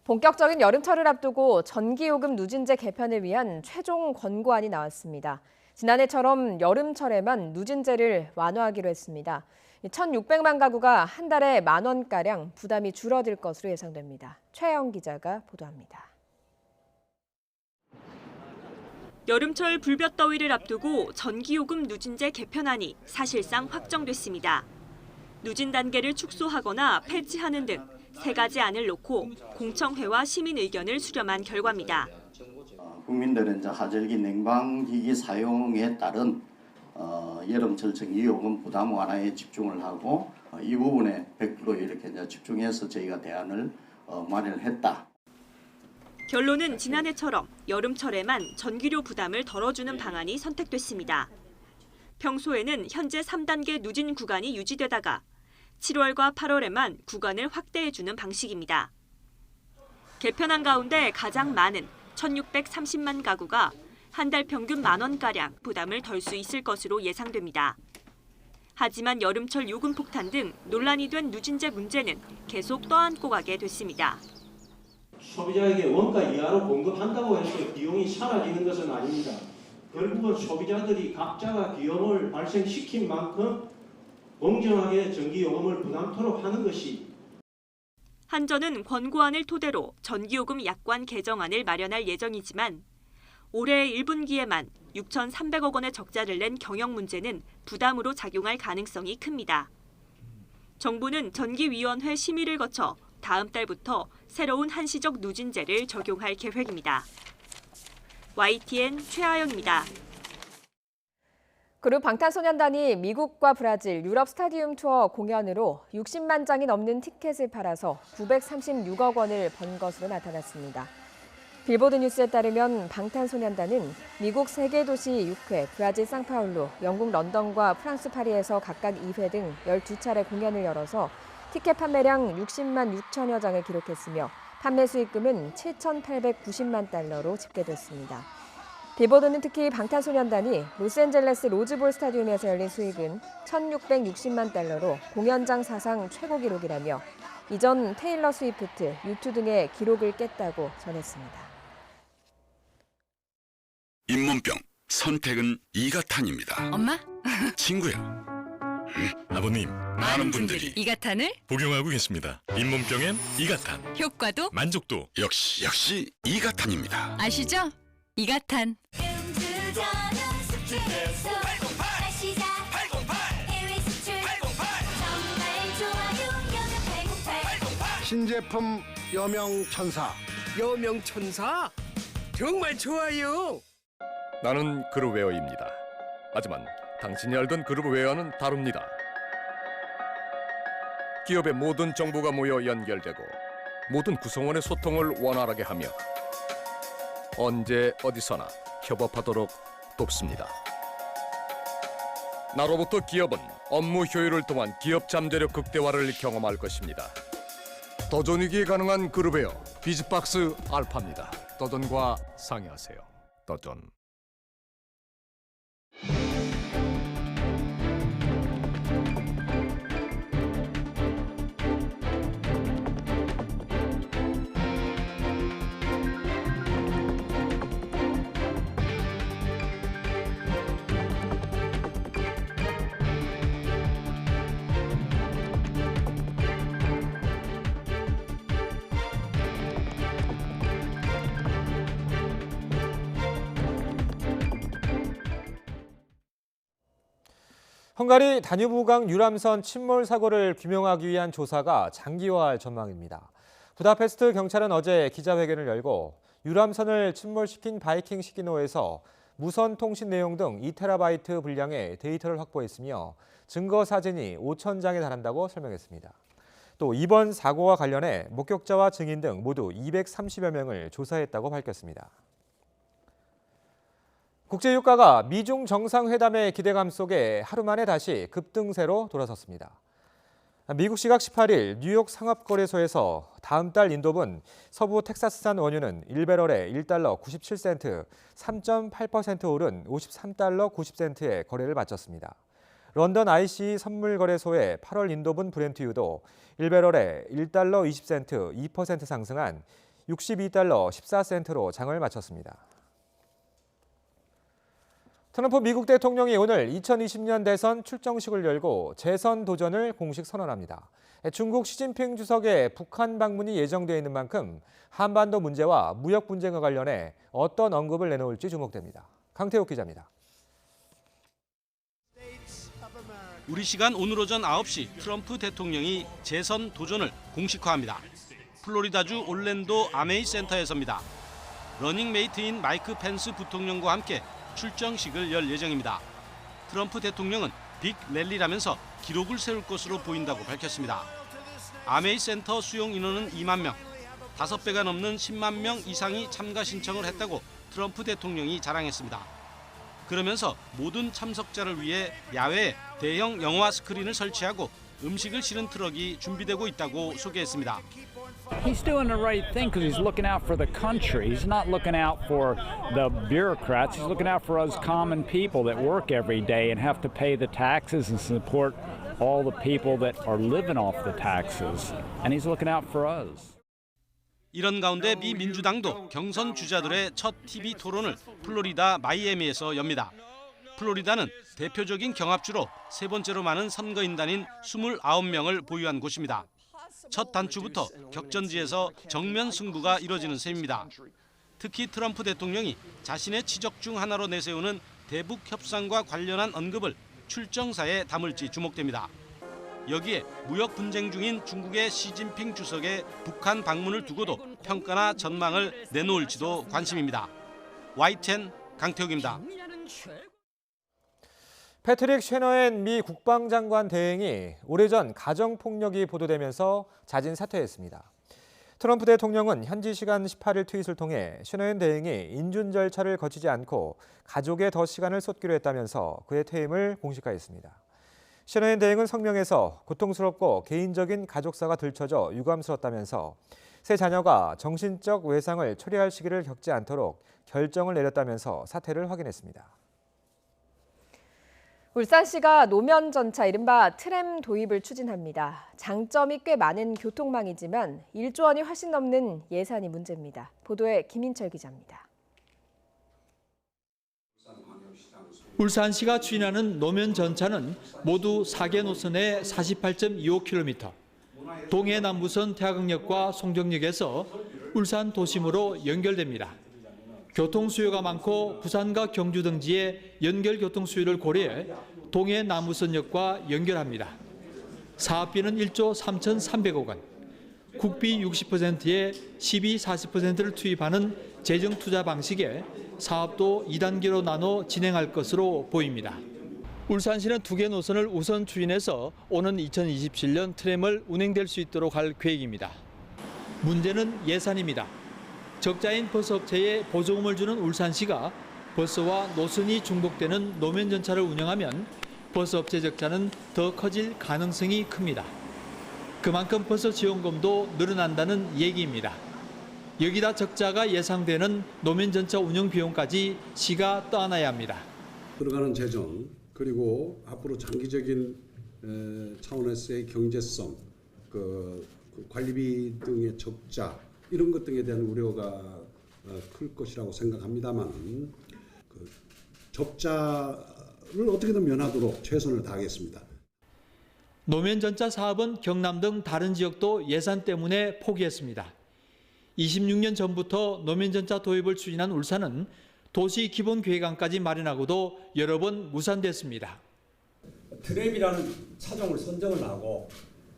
본격적인 여름철을 앞두고 전기요금 누진제 개편을 위한 최종 권고안이 나왔습니다. 지난해처럼 여름철에만 누진제를 완화하기로 했습니다. 1,600만 가구가 한 달에 만 원가량 부담이 줄어들 것으로 예상됩니다. 최영 기자가 보도합니다. 여름철 불볕더위를 앞두고 전기요금 누진제 개편안이 사실상 확정됐습니다. 누진 단계를 축소하거나 폐지하는 등 3가지 안을 놓고 공청회와 시민 의견을 수렴한 결과입니다. 국민들은 하절기 냉방기기 사용에 따른 여름철 전기요금 부담 완화에 집중을 하고 이 부분에 100% 이렇게 집중해서 저희가 대안을 마련했다. 결론은 지난해처럼 여름철에만 전기료 부담을 덜어주는 방안이 선택됐습니다. 평소에는 현재 3단계 누진 구간이 유지되다가 7월과 8월에만 구간을 확대해주는 방식입니다. 개편안 가운데 가장 많은 1,630만 가구가 한 달 평균 만 원가량 부담을 덜 수 있을 것으로 예상됩니다. 하지만 여름철 요금 폭탄 등 논란이 된 누진제 문제는 계속 떠안고 가게 됐습니다. 소비자에게 원가 이하로 공급한다고 해서 비용이 사라지는 것은 아닙니다. 결국은 소비자들이 각자가 비용을 발생시킨 만큼 공정하게 전기요금을 부담토록 하는 것이. 한전은 권고안을 토대로 전기요금 약관 개정안을 마련할 예정이지만 올해 1분기에만 6,300억 원의 적자를 낸 경영 문제는 부담으로 작용할 가능성이 큽니다. 정부는 전기위원회 심의를 거쳐 다음 달부터 새로운 한시적 누진제를 적용할 계획입니다. YTN 최하영입니다. 그룹 방탄소년단이 미국과 브라질, 유럽 스타디움 투어 공연으로 60만 장이 넘는 티켓을 팔아서 936억 원을 번 것으로 나타났습니다. 빌보드 뉴스에 따르면 방탄소년단은 미국 3개 도시 6회, 브라질 상파울루, 영국 런던과 프랑스 파리에서 각각 2회 등 12차례 공연을 열어서 티켓 판매량 60만 6천여 장을 기록했으며 판매 수익금은 7,890만 달러로 집계됐습니다. 빌보드는 특히 방탄소년단이 로스앤젤레스 로즈볼 스타디움에서 열린 수익은 1,660만 달러로 공연장 사상 최고 기록이라며 이전 테일러 스위프트, U2 등의 기록을 깼다고 전했습니다. 잇몸병 선택은 이가탄입니다. 엄마? 친구야. 아버님, 많은 분들이 이가탄을 복용하고 계십니다. 잇몸병엔 이가탄, 효과도 만족도 역시 이가탄입니다. 아시죠? 이가탄. 신제품 여명천사. 여명천사? 정말 좋아요. 나는 그룹웨어입니다. 하지만 당신이 알던 그룹웨어는 다릅니다. 기업의 모든 정보가 모여 연결되고 모든 구성원의 소통을 원활하게 하며 언제 어디서나 협업하도록 돕습니다. 나로부터 기업은 업무 효율을 통한 기업 잠재력 극대화를 경험할 것입니다. 도전이기 가능한 그룹웨어 비즈박스 알파입니다. 도전과 상의하세요. 도전. 헝가리 다뉴브강 유람선 침몰 사고를 규명하기 위한 조사가 장기화할 전망입니다. 부다페스트 경찰은 어제 기자회견을 열고 유람선을 침몰시킨 바이킹 시기노에서 무선 통신 내용 등 2테라바이트 분량의 데이터를 확보했으며 증거 사진이 5,000장에 달한다고 설명했습니다. 또 이번 사고와 관련해 목격자와 증인 등 모두 230여 명을 조사했다고 밝혔습니다. 국제유가가 미중 정상회담의 기대감 속에 하루 만에 다시 급등세로 돌아섰습니다. 미국 시각 18일 뉴욕 상업거래소에서 다음 달 인도분 서부 텍사스산 원유는 1배럴에 1달러 97센트, 3.8% 오른 53달러 90센트의 거래를 마쳤습니다. 런던 ICE 선물거래소의 8월 인도분 브렌트유도 1배럴에 1달러 20센트, 2% 상승한 62달러 14센트로 장을 마쳤습니다. 트럼프 미국 대통령이 오늘 2020년 대선 출정식을 열고 재선 도전을 공식 선언합니다. 중국 시진핑 주석의 북한 방문이 예정되어 있는 만큼 한반도 문제와 무역 분쟁과 관련해 어떤 언급을 내놓을지 주목됩니다. 강태욱 기자입니다. 우리 시간 오늘 오전 9시 트럼프 대통령이 재선 도전을 공식화합니다. 플로리다주 올랜도 아메이 센터에서입니다. 러닝메이트인 마이크 펜스 부통령과 함께 출정식을 열 예정입니다. 트럼프 대통령은 빅 랠리라면서 기록을 세울 것으로 보인다고 밝혔습니다. 아메이 센터 수용 인원은 2만 명, 5배가 넘는 10만 명 이상이 참가 신청을 했다고 트럼프 대통령이 자랑했습니다. 그러면서 모든 참석자를 위해 야외에 대형 영화 스크린을 설치하고 음식을 실은 트럭이 준비되고 있다고 소개했습니다. He's doing the right thing because he's looking out for the country. He's not looking out for the bureaucrats. He's looking out for us common people that work every day and have to pay the taxes and support all the people that are living off the taxes. And he's looking out for us. 이런 가운데 미 민주당도 경선 주자들의 첫 TV 토론을 플로리다 마이애미에서 엽니다. 플로리다는 대표적인 경합주로 세 번째로 많은 선거인단인 29명을 보유한 곳입니다. 첫 단추부터 격전지에서 정면 승부가 이뤄지는 셈입니다. 특히 트럼프 대통령이 자신의 지적 중 하나로 내세우는 대북 협상과 관련한 언급을 출정사에 담을지 주목됩니다. 여기에 무역 분쟁 중인 중국의 시진핑 주석의 북한 방문을 두고도 평가나 전망을 내놓을지도 관심입니다. YTN 강태욱입니다. 패트릭 쉐너헨 미 국방장관 대행이 오래전 가정폭력이 보도되면서 자진 사퇴했습니다. 트럼프 대통령은 현지 시간 18일 트윗을 통해 쉐너헨 대행이 인준 절차를 거치지 않고 가족에 더 시간을 쏟기로 했다면서 그의 퇴임을 공식화했습니다. 쉐너헨 대행은 성명에서 고통스럽고 개인적인 가족사가 들춰져 유감스럽다면서 세 자녀가 정신적 외상을 초래할 시기를 겪지 않도록 결정을 내렸다면서 사퇴를 확인했습니다. 울산시가 노면전차 이른바 트램 도입을 추진합니다. 장점이 꽤 많은 교통망이지만 1조 원이 훨씬 넘는 예산이 문제입니다. 보도에 김인철 기자입니다. 울산시가 추진하는 노면 전차는 모두 4개 노선의 48.25km, 동해 남부선 태화강역과 송정역에서 울산 도심으로 연결됩니다. 교통 수요가 많고 부산과 경주 등지의 연결 교통 수요를 고려해 동해 남부선역과 연결합니다. 사업비는 1조 3,300억 원, 국비 60%에 시비 40%를 투입하는 재정 투자 방식에 사업도 2단계로 나눠 진행할 것으로 보입니다. 울산시는 2개 노선을 우선 추진해서 오는 2027년 트램을 운행될 수 있도록 할 계획입니다. 문제는 예산입니다. 적자인 버스업체에 보조금을 주는 울산시가 버스와 노선이 중복되는 노면전차를 운영하면 버스업체 적자는 더 커질 가능성이 큽니다. 그만큼 버스 지원금도 늘어난다는 얘기입니다. 여기다 적자가 예상되는 노면전차 운영 비용까지 시가 떠안아야 합니다. 들어가는 재정 그리고 앞으로 장기적인 차원에서의 경제성, 관리비 등의 적자 이런 것 등에 대한 우려가 클 것이라고 생각합니다만 적자를 어떻게든 면하도록 최선을 다하겠습니다. 노면전차 사업은 경남 등 다른 지역도 예산 때문에 포기했습니다. 26년 전부터 노면전차 도입을 추진한 울산은 도시 기본계획안까지 마련하고도 여러 번 무산됐습니다. 트랩이라는 차종을 선정을 하고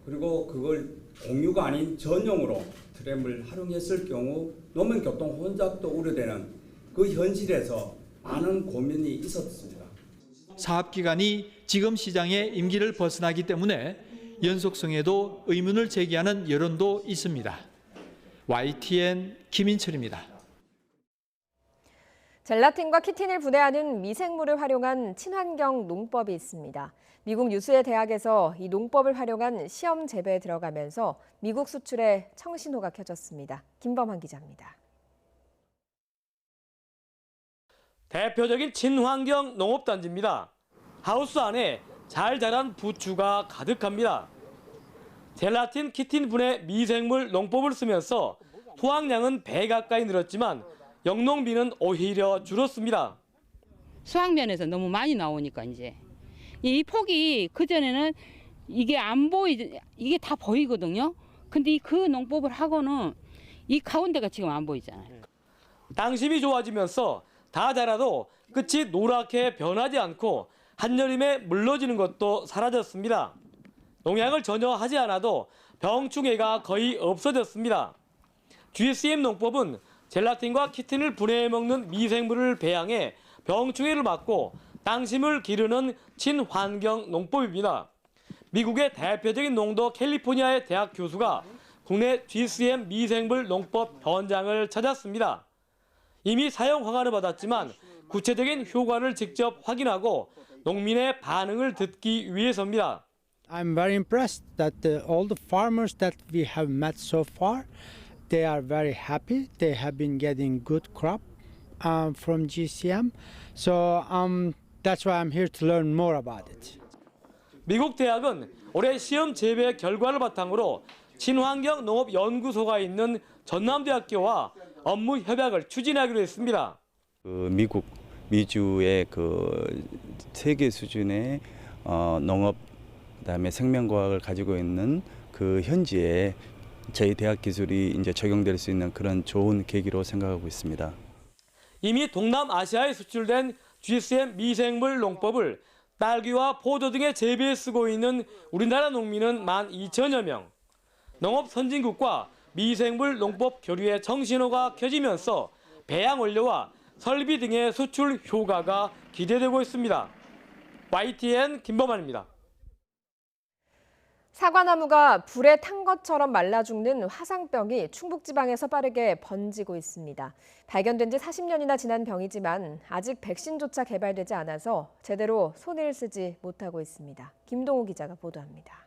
그리고 그걸 공유가 아닌 전용으로 트램을 활용했을 경우 노면 교통 혼잡도 우려되는 그 현실에서 많은 고민이 있었습니다. 사업 기간이 지금 시장의 임기를 벗어나기 때문에 연속성에도 의문을 제기하는 여론도 있습니다. YTN 김인철입니다. 젤라틴과 키틴을 분해하는 미생물을 활용한 친환경 농법이 있습니다. 미국 뉴스의 대학에서 이 농법을 활용한 시험 재배에 들어가면서 미국 수출에 청신호가 켜졌습니다. 김범환 기자입니다. 대표적인 친환경 농업단지입니다. 하우스 안에 잘 자란 부추가 가득합니다. 젤라틴, 키틴 분해 미생물 농법을 쓰면서 수확량은 배 가까이 늘었지만 영농비는 오히려 줄었습니다. 수확면에서 너무 많이 나오니까 이제 이 폭이 그전에는 이게 안 이게 다 보이거든요. 근데 그 농법을 하고는 이 가운데가 지금 안 보이잖아요. 땅심이 좋아지면서 다 자라도 끝이 노랗게 변하지 않고 한여름에 물러지는 것도 사라졌습니다. 농약을 전혀 하지 않아도 병충해가 거의 없어졌습니다. GCM 농법은 젤라틴과 키틴을 분해해 먹는 미생물을 배양해 병충해를 막고 땅심을 기르는 친환경 농법입니다. 미국의 대표적인 농도 캘리포니아의 대학 교수가 국내 GCM 미생물 농법 현장을 찾았습니다. 이미 사용 허가를 받았지만 구체적인 효과를 직접 확인하고 농민의 반응을 듣기 위해서입니다. I'm very impressed that all the farmers that we have met so far, they are very happy. They have been getting good crop from GCM. So that's why I'm here to learn more about it. 미국 대학은 올해 시험 재배 결과를 바탕으로 친환경 농업 연구소가 있는 전남대학교와 업무 협약을 추진하기로 했습니다. 미국 미주의 세계 수준의 농업 그다음에 생명과학을 가지고 있는 그 현지에 저희 대학 기술이 이제 적용될 수 있는 그런 좋은 계기로 생각하고 있습니다. 이미 동남아시아에 수출된 GCM 미생물 농법을 딸기와 포도 등의 재배에 쓰고 있는 우리나라 농민은 12,000여 명. 농업 선진국과 미생물 농법 교류의 청신호가 켜지면서 배양 원료와 설비 등의 수출 효과가 기대되고 있습니다. YTN 김범환입니다. 사과나무가 불에 탄 것처럼 말라 죽는 화상병이 충북지방에서 빠르게 번지고 있습니다. 발견된 지 40년이나 지난 병이지만 아직 백신조차 개발되지 않아서 제대로 손을 쓰지 못하고 있습니다. 김동우 기자가 보도합니다.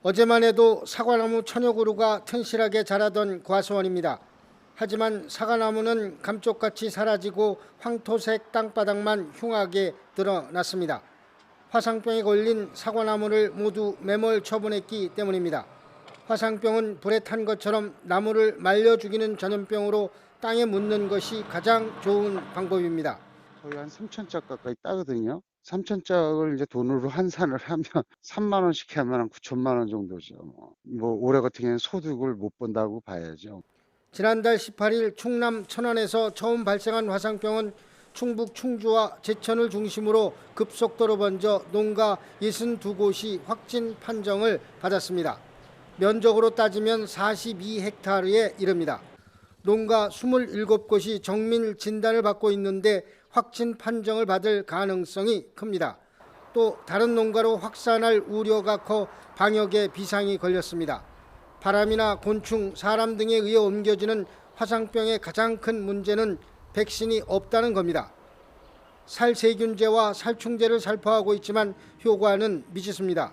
어제만 해도 사과나무 천여 그루가 튼실하게 자라던 과수원입니다. 하지만 사과나무는 감쪽같이 사라지고 황토색 땅바닥만 흉하게 드러났습니다. 화상병에 걸린 사과나무를 모두 매몰 처분했기 때문입니다. 화상병은 불에 탄 것처럼 나무를 말려 죽이는 전염병으로 땅에 묻는 것이 가장 좋은 방법입니다. 거의 한 3,000짝 가까이 따거든요. 3,000짝을 이제 돈으로 환산을 하면 3만 원씩 하면 한 9천만 원 정도죠. 뭐 올해 같은 경우에는 소득을 못 본다고 봐야죠. 지난달 18일 충남 천안에서 처음 발생한 화상병은 충북 충주와 제천을 중심으로 급속도로 번져 농가 62곳이 확진 판정을 받았습니다. 면적으로 따지면 42헥타르에 이릅니다. 농가 27곳이 정밀 진단을 받고 있는데 확진 판정을 받을 가능성이 큽니다. 또 다른 농가로 확산할 우려가 커 방역에 비상이 걸렸습니다. 바람이나 곤충, 사람 등에 의해 옮겨지는 화상병의 가장 큰 문제는 백신이 없다는 겁니다. 살세균제와 살충제를 살포하고 있지만 효과는 미지수입니다.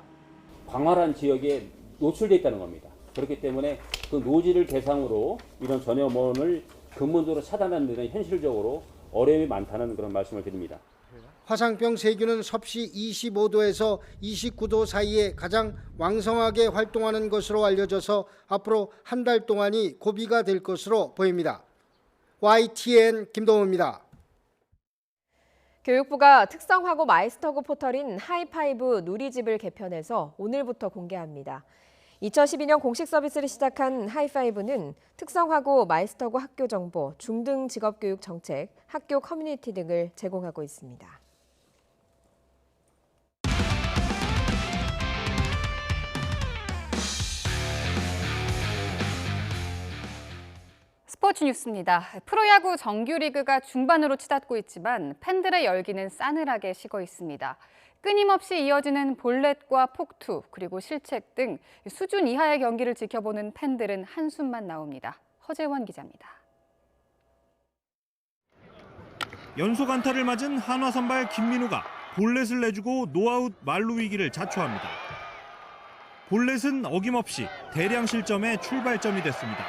광활한 지역에 노출되어 있다는 겁니다. 그렇기 때문에 그 노지를 대상으로 이런 전염원을 근본적으로 차단하는 데는 현실적으로 어려움이 많다는 그런 말씀을 드립니다. 화상병 세균은 섭씨 25도에서 29도 사이에 가장 왕성하게 활동하는 것으로 알려져서 앞으로 한 달 동안이 고비가 될 것으로 보입니다. YTN 김동호입니다. 교육부가 특성화고 마이스터고 포털인 하이파이브 누리집을 개편해서 오늘부터 공개합니다. 2012년 공식 서비스를 시작한 하이파이브는 특성화고 마이스터고 학교 정보, 중등 직업교육 정책, 학교 커뮤니티 등을 제공하고 있습니다. 스포츠 뉴스입니다. 프로야구 정규리그가 중반으로 치닫고 있지만 팬들의 열기는 싸늘하게 식어 있습니다. 끊임없이 이어지는 볼넷과 폭투, 그리고 실책 등 수준 이하의 경기를 지켜보는 팬들은 한숨만 나옵니다. 허재원 기자입니다. 연속 안타를 맞은 한화 선발 김민우가 볼넷을 내주고 노아웃 만루 위기를 자초합니다. 볼넷은 어김없이 대량 실점의 출발점이 됐습니다.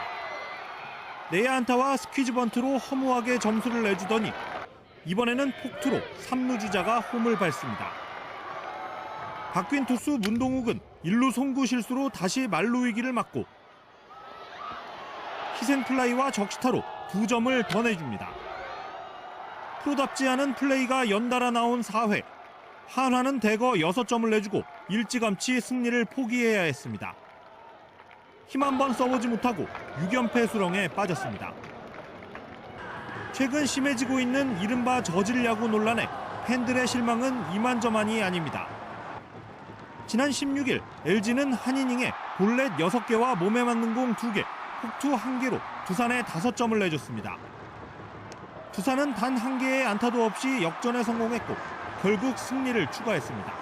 내야 안타와 스퀴즈 번트로 허무하게 점수를 내주더니 이번에는 폭투로 3루 주자가 홈을 밟습니다. 바뀐 투수 문동욱은 1루 송구 실수로 다시 만루 위기를 맞고 희생플라이와 적시타로 2점을 더 내줍니다. 프로답지 않은 플레이가 연달아 나온 4회, 한화는 대거 6점을 내주고 일찌감치 승리를 포기해야 했습니다. 힘 한 번 써보지 못하고 6연패 수렁에 빠졌습니다. 최근 심해지고 있는 이른바 저질 야구 논란에 팬들의 실망은 이만저만이 아닙니다. 지난 16일 LG는 한 이닝에 볼넷 6개와 몸에 맞는 공 2개, 폭투 1개로 두산에 5점을 내줬습니다. 두산은 단 1개의 안타도 없이 역전에 성공했고 결국 승리를 추가했습니다.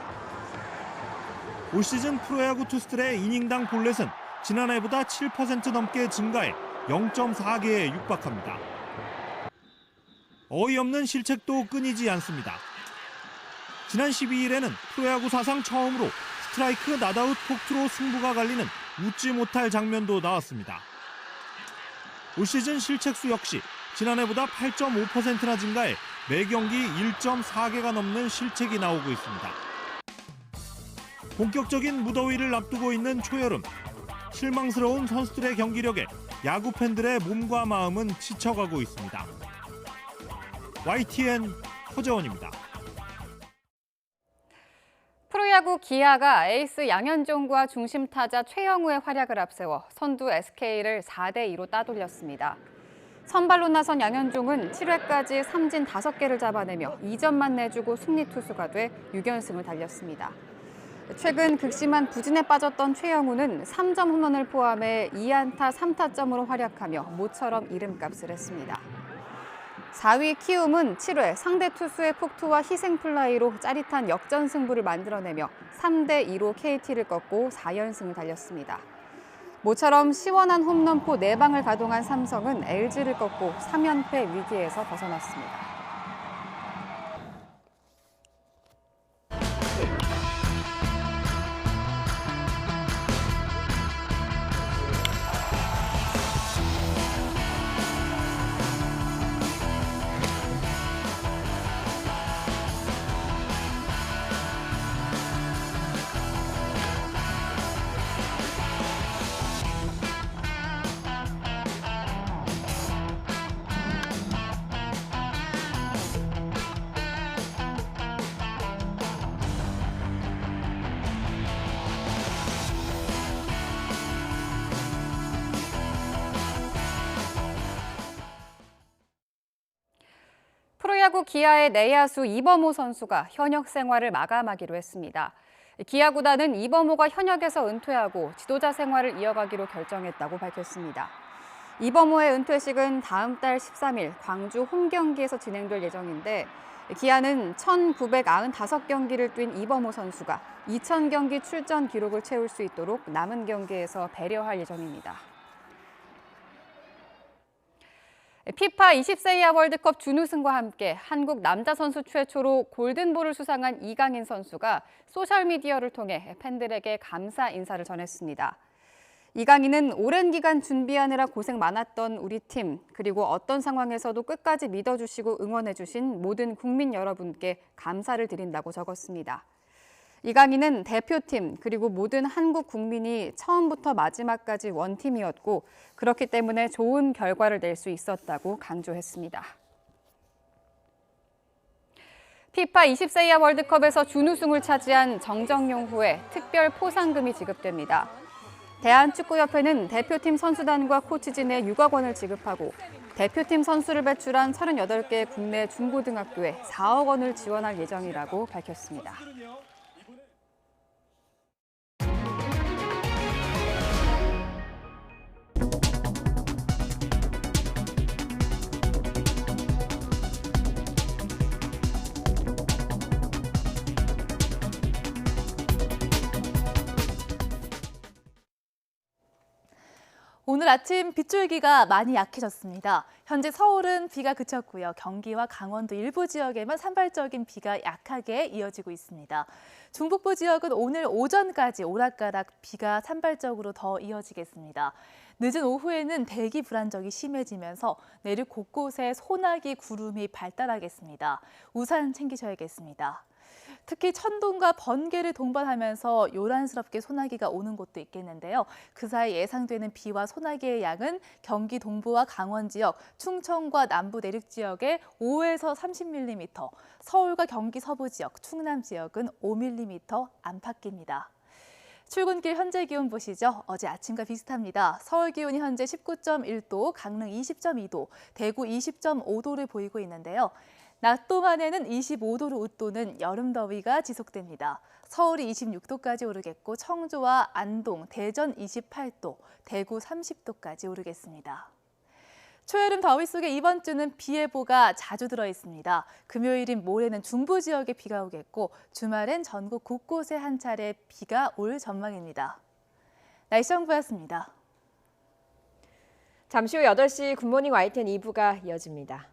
올 시즌 프로야구 투수들의 이닝당 볼넷은 지난해보다 7% 넘게 증가해 0.4개에 육박합니다. 어이없는 실책도 끊이지 않습니다. 지난 12일에는 프로야구 사상 처음으로 스트라이크 낫아웃 폭투로 승부가 갈리는 웃지 못할 장면도 나왔습니다. 올 시즌 실책수 역시 지난해보다 8.5%나 증가해 매경기 1.4개가 넘는 실책이 나오고 있습니다. 본격적인 무더위를 앞두고 있는 초여름, 실망스러운 선수들의 경기력에 야구 팬들의 몸과 마음은 지쳐가고 있습니다. YTN 허재원입니다. 프로야구 기아가 에이스 양현종과 중심 타자 최영우의 활약을 앞세워 선두 SK를 4대2로 따돌렸습니다. 선발로 나선 양현종은 7회까지 삼진 5개를 잡아내며 2점만 내주고 승리 투수가 돼 6연승을 달렸습니다. 최근 극심한 부진에 빠졌던 최영우는 3점 홈런을 포함해 2안타 3타점으로 활약하며 모처럼 이름값을 했습니다. 4위 키움은 7회 상대 투수의 폭투와 희생플라이로 짜릿한 역전 승부를 만들어내며 3대2로 KT를 꺾고 4연승을 달렸습니다. 모처럼 시원한 홈런포 4방을 가동한 삼성은 LG를 꺾고 3연패 위기에서 벗어났습니다. 프로야구 기아의 내야수 이범호 선수가 현역 생활을 마감하기로 했습니다. 기아 구단은 이범호가 현역에서 은퇴하고 지도자 생활을 이어가기로 결정했다고 밝혔습니다. 이범호의 은퇴식은 다음 달 13일 광주 홈경기에서 진행될 예정인데 기아는 1,995경기를 뛴 이범호 선수가 2,000경기 출전 기록을 채울 수 있도록 남은 경기에서 배려할 예정입니다. 피파 20세 이하 월드컵 준우승과 함께 한국 남자 선수 최초로 골든볼을 수상한 이강인 선수가 소셜미디어를 통해 팬들에게 감사 인사를 전했습니다. 이강인은 오랜 기간 준비하느라 고생 많았던 우리 팀, 그리고 어떤 상황에서도 끝까지 믿어주시고 응원해주신 모든 국민 여러분께 감사를 드린다고 적었습니다. 이강인은 대표팀, 그리고 모든 한국 국민이 처음부터 마지막까지 원팀이었고 그렇기 때문에 좋은 결과를 낼 수 있었다고 강조했습니다. 피파 20세 이하 월드컵에서 준우승을 차지한 정정용 후에 특별 포상금이 지급됩니다. 대한축구협회는 대표팀 선수단과 코치진에 6억 원을 지급하고 대표팀 선수를 배출한 38개 국내 중고등학교에 4억 원을 지원할 예정이라고 밝혔습니다. 오늘 아침 빗줄기가 많이 약해졌습니다. 현재 서울은 비가 그쳤고요. 경기와 강원도 일부 지역에만 산발적인 비가 약하게 이어지고 있습니다. 중북부 지역은 오늘 오전까지 오락가락 비가 산발적으로 더 이어지겠습니다. 늦은 오후에는 대기 불안정이 심해지면서 내륙 곳곳에 소나기 구름이 발달하겠습니다. 우산 챙기셔야겠습니다. 특히 천둥과 번개를 동반하면서 요란스럽게 소나기가 오는 곳도 있겠는데요. 그 사이 예상되는 비와 소나기의 양은 경기 동부와 강원 지역, 충청과 남부 내륙 지역에 5에서 30mm, 서울과 경기 서부 지역, 충남 지역은 5mm 안팎입니다. 출근길 현재 기온 보시죠. 어제 아침과 비슷합니다. 서울 기온이 현재 19.1도, 강릉 20.2도, 대구 20.5도를 보이고 있는데요. 낮 동안에는 25도로 웃도는 여름 더위가 지속됩니다. 서울이 26도까지 오르겠고 청주와 안동, 대전 28도, 대구 30도까지 오르겠습니다. 초여름 더위 속에 이번 주는 비 예보가 자주 들어 있습니다. 금요일인 모레는 중부 지역에 비가 오겠고 주말엔 전국 곳곳에 한 차례 비가 올 전망입니다. 날씨 정보였습니다. 잠시 후 8시 굿모닝 YTN 2부가 이어집니다.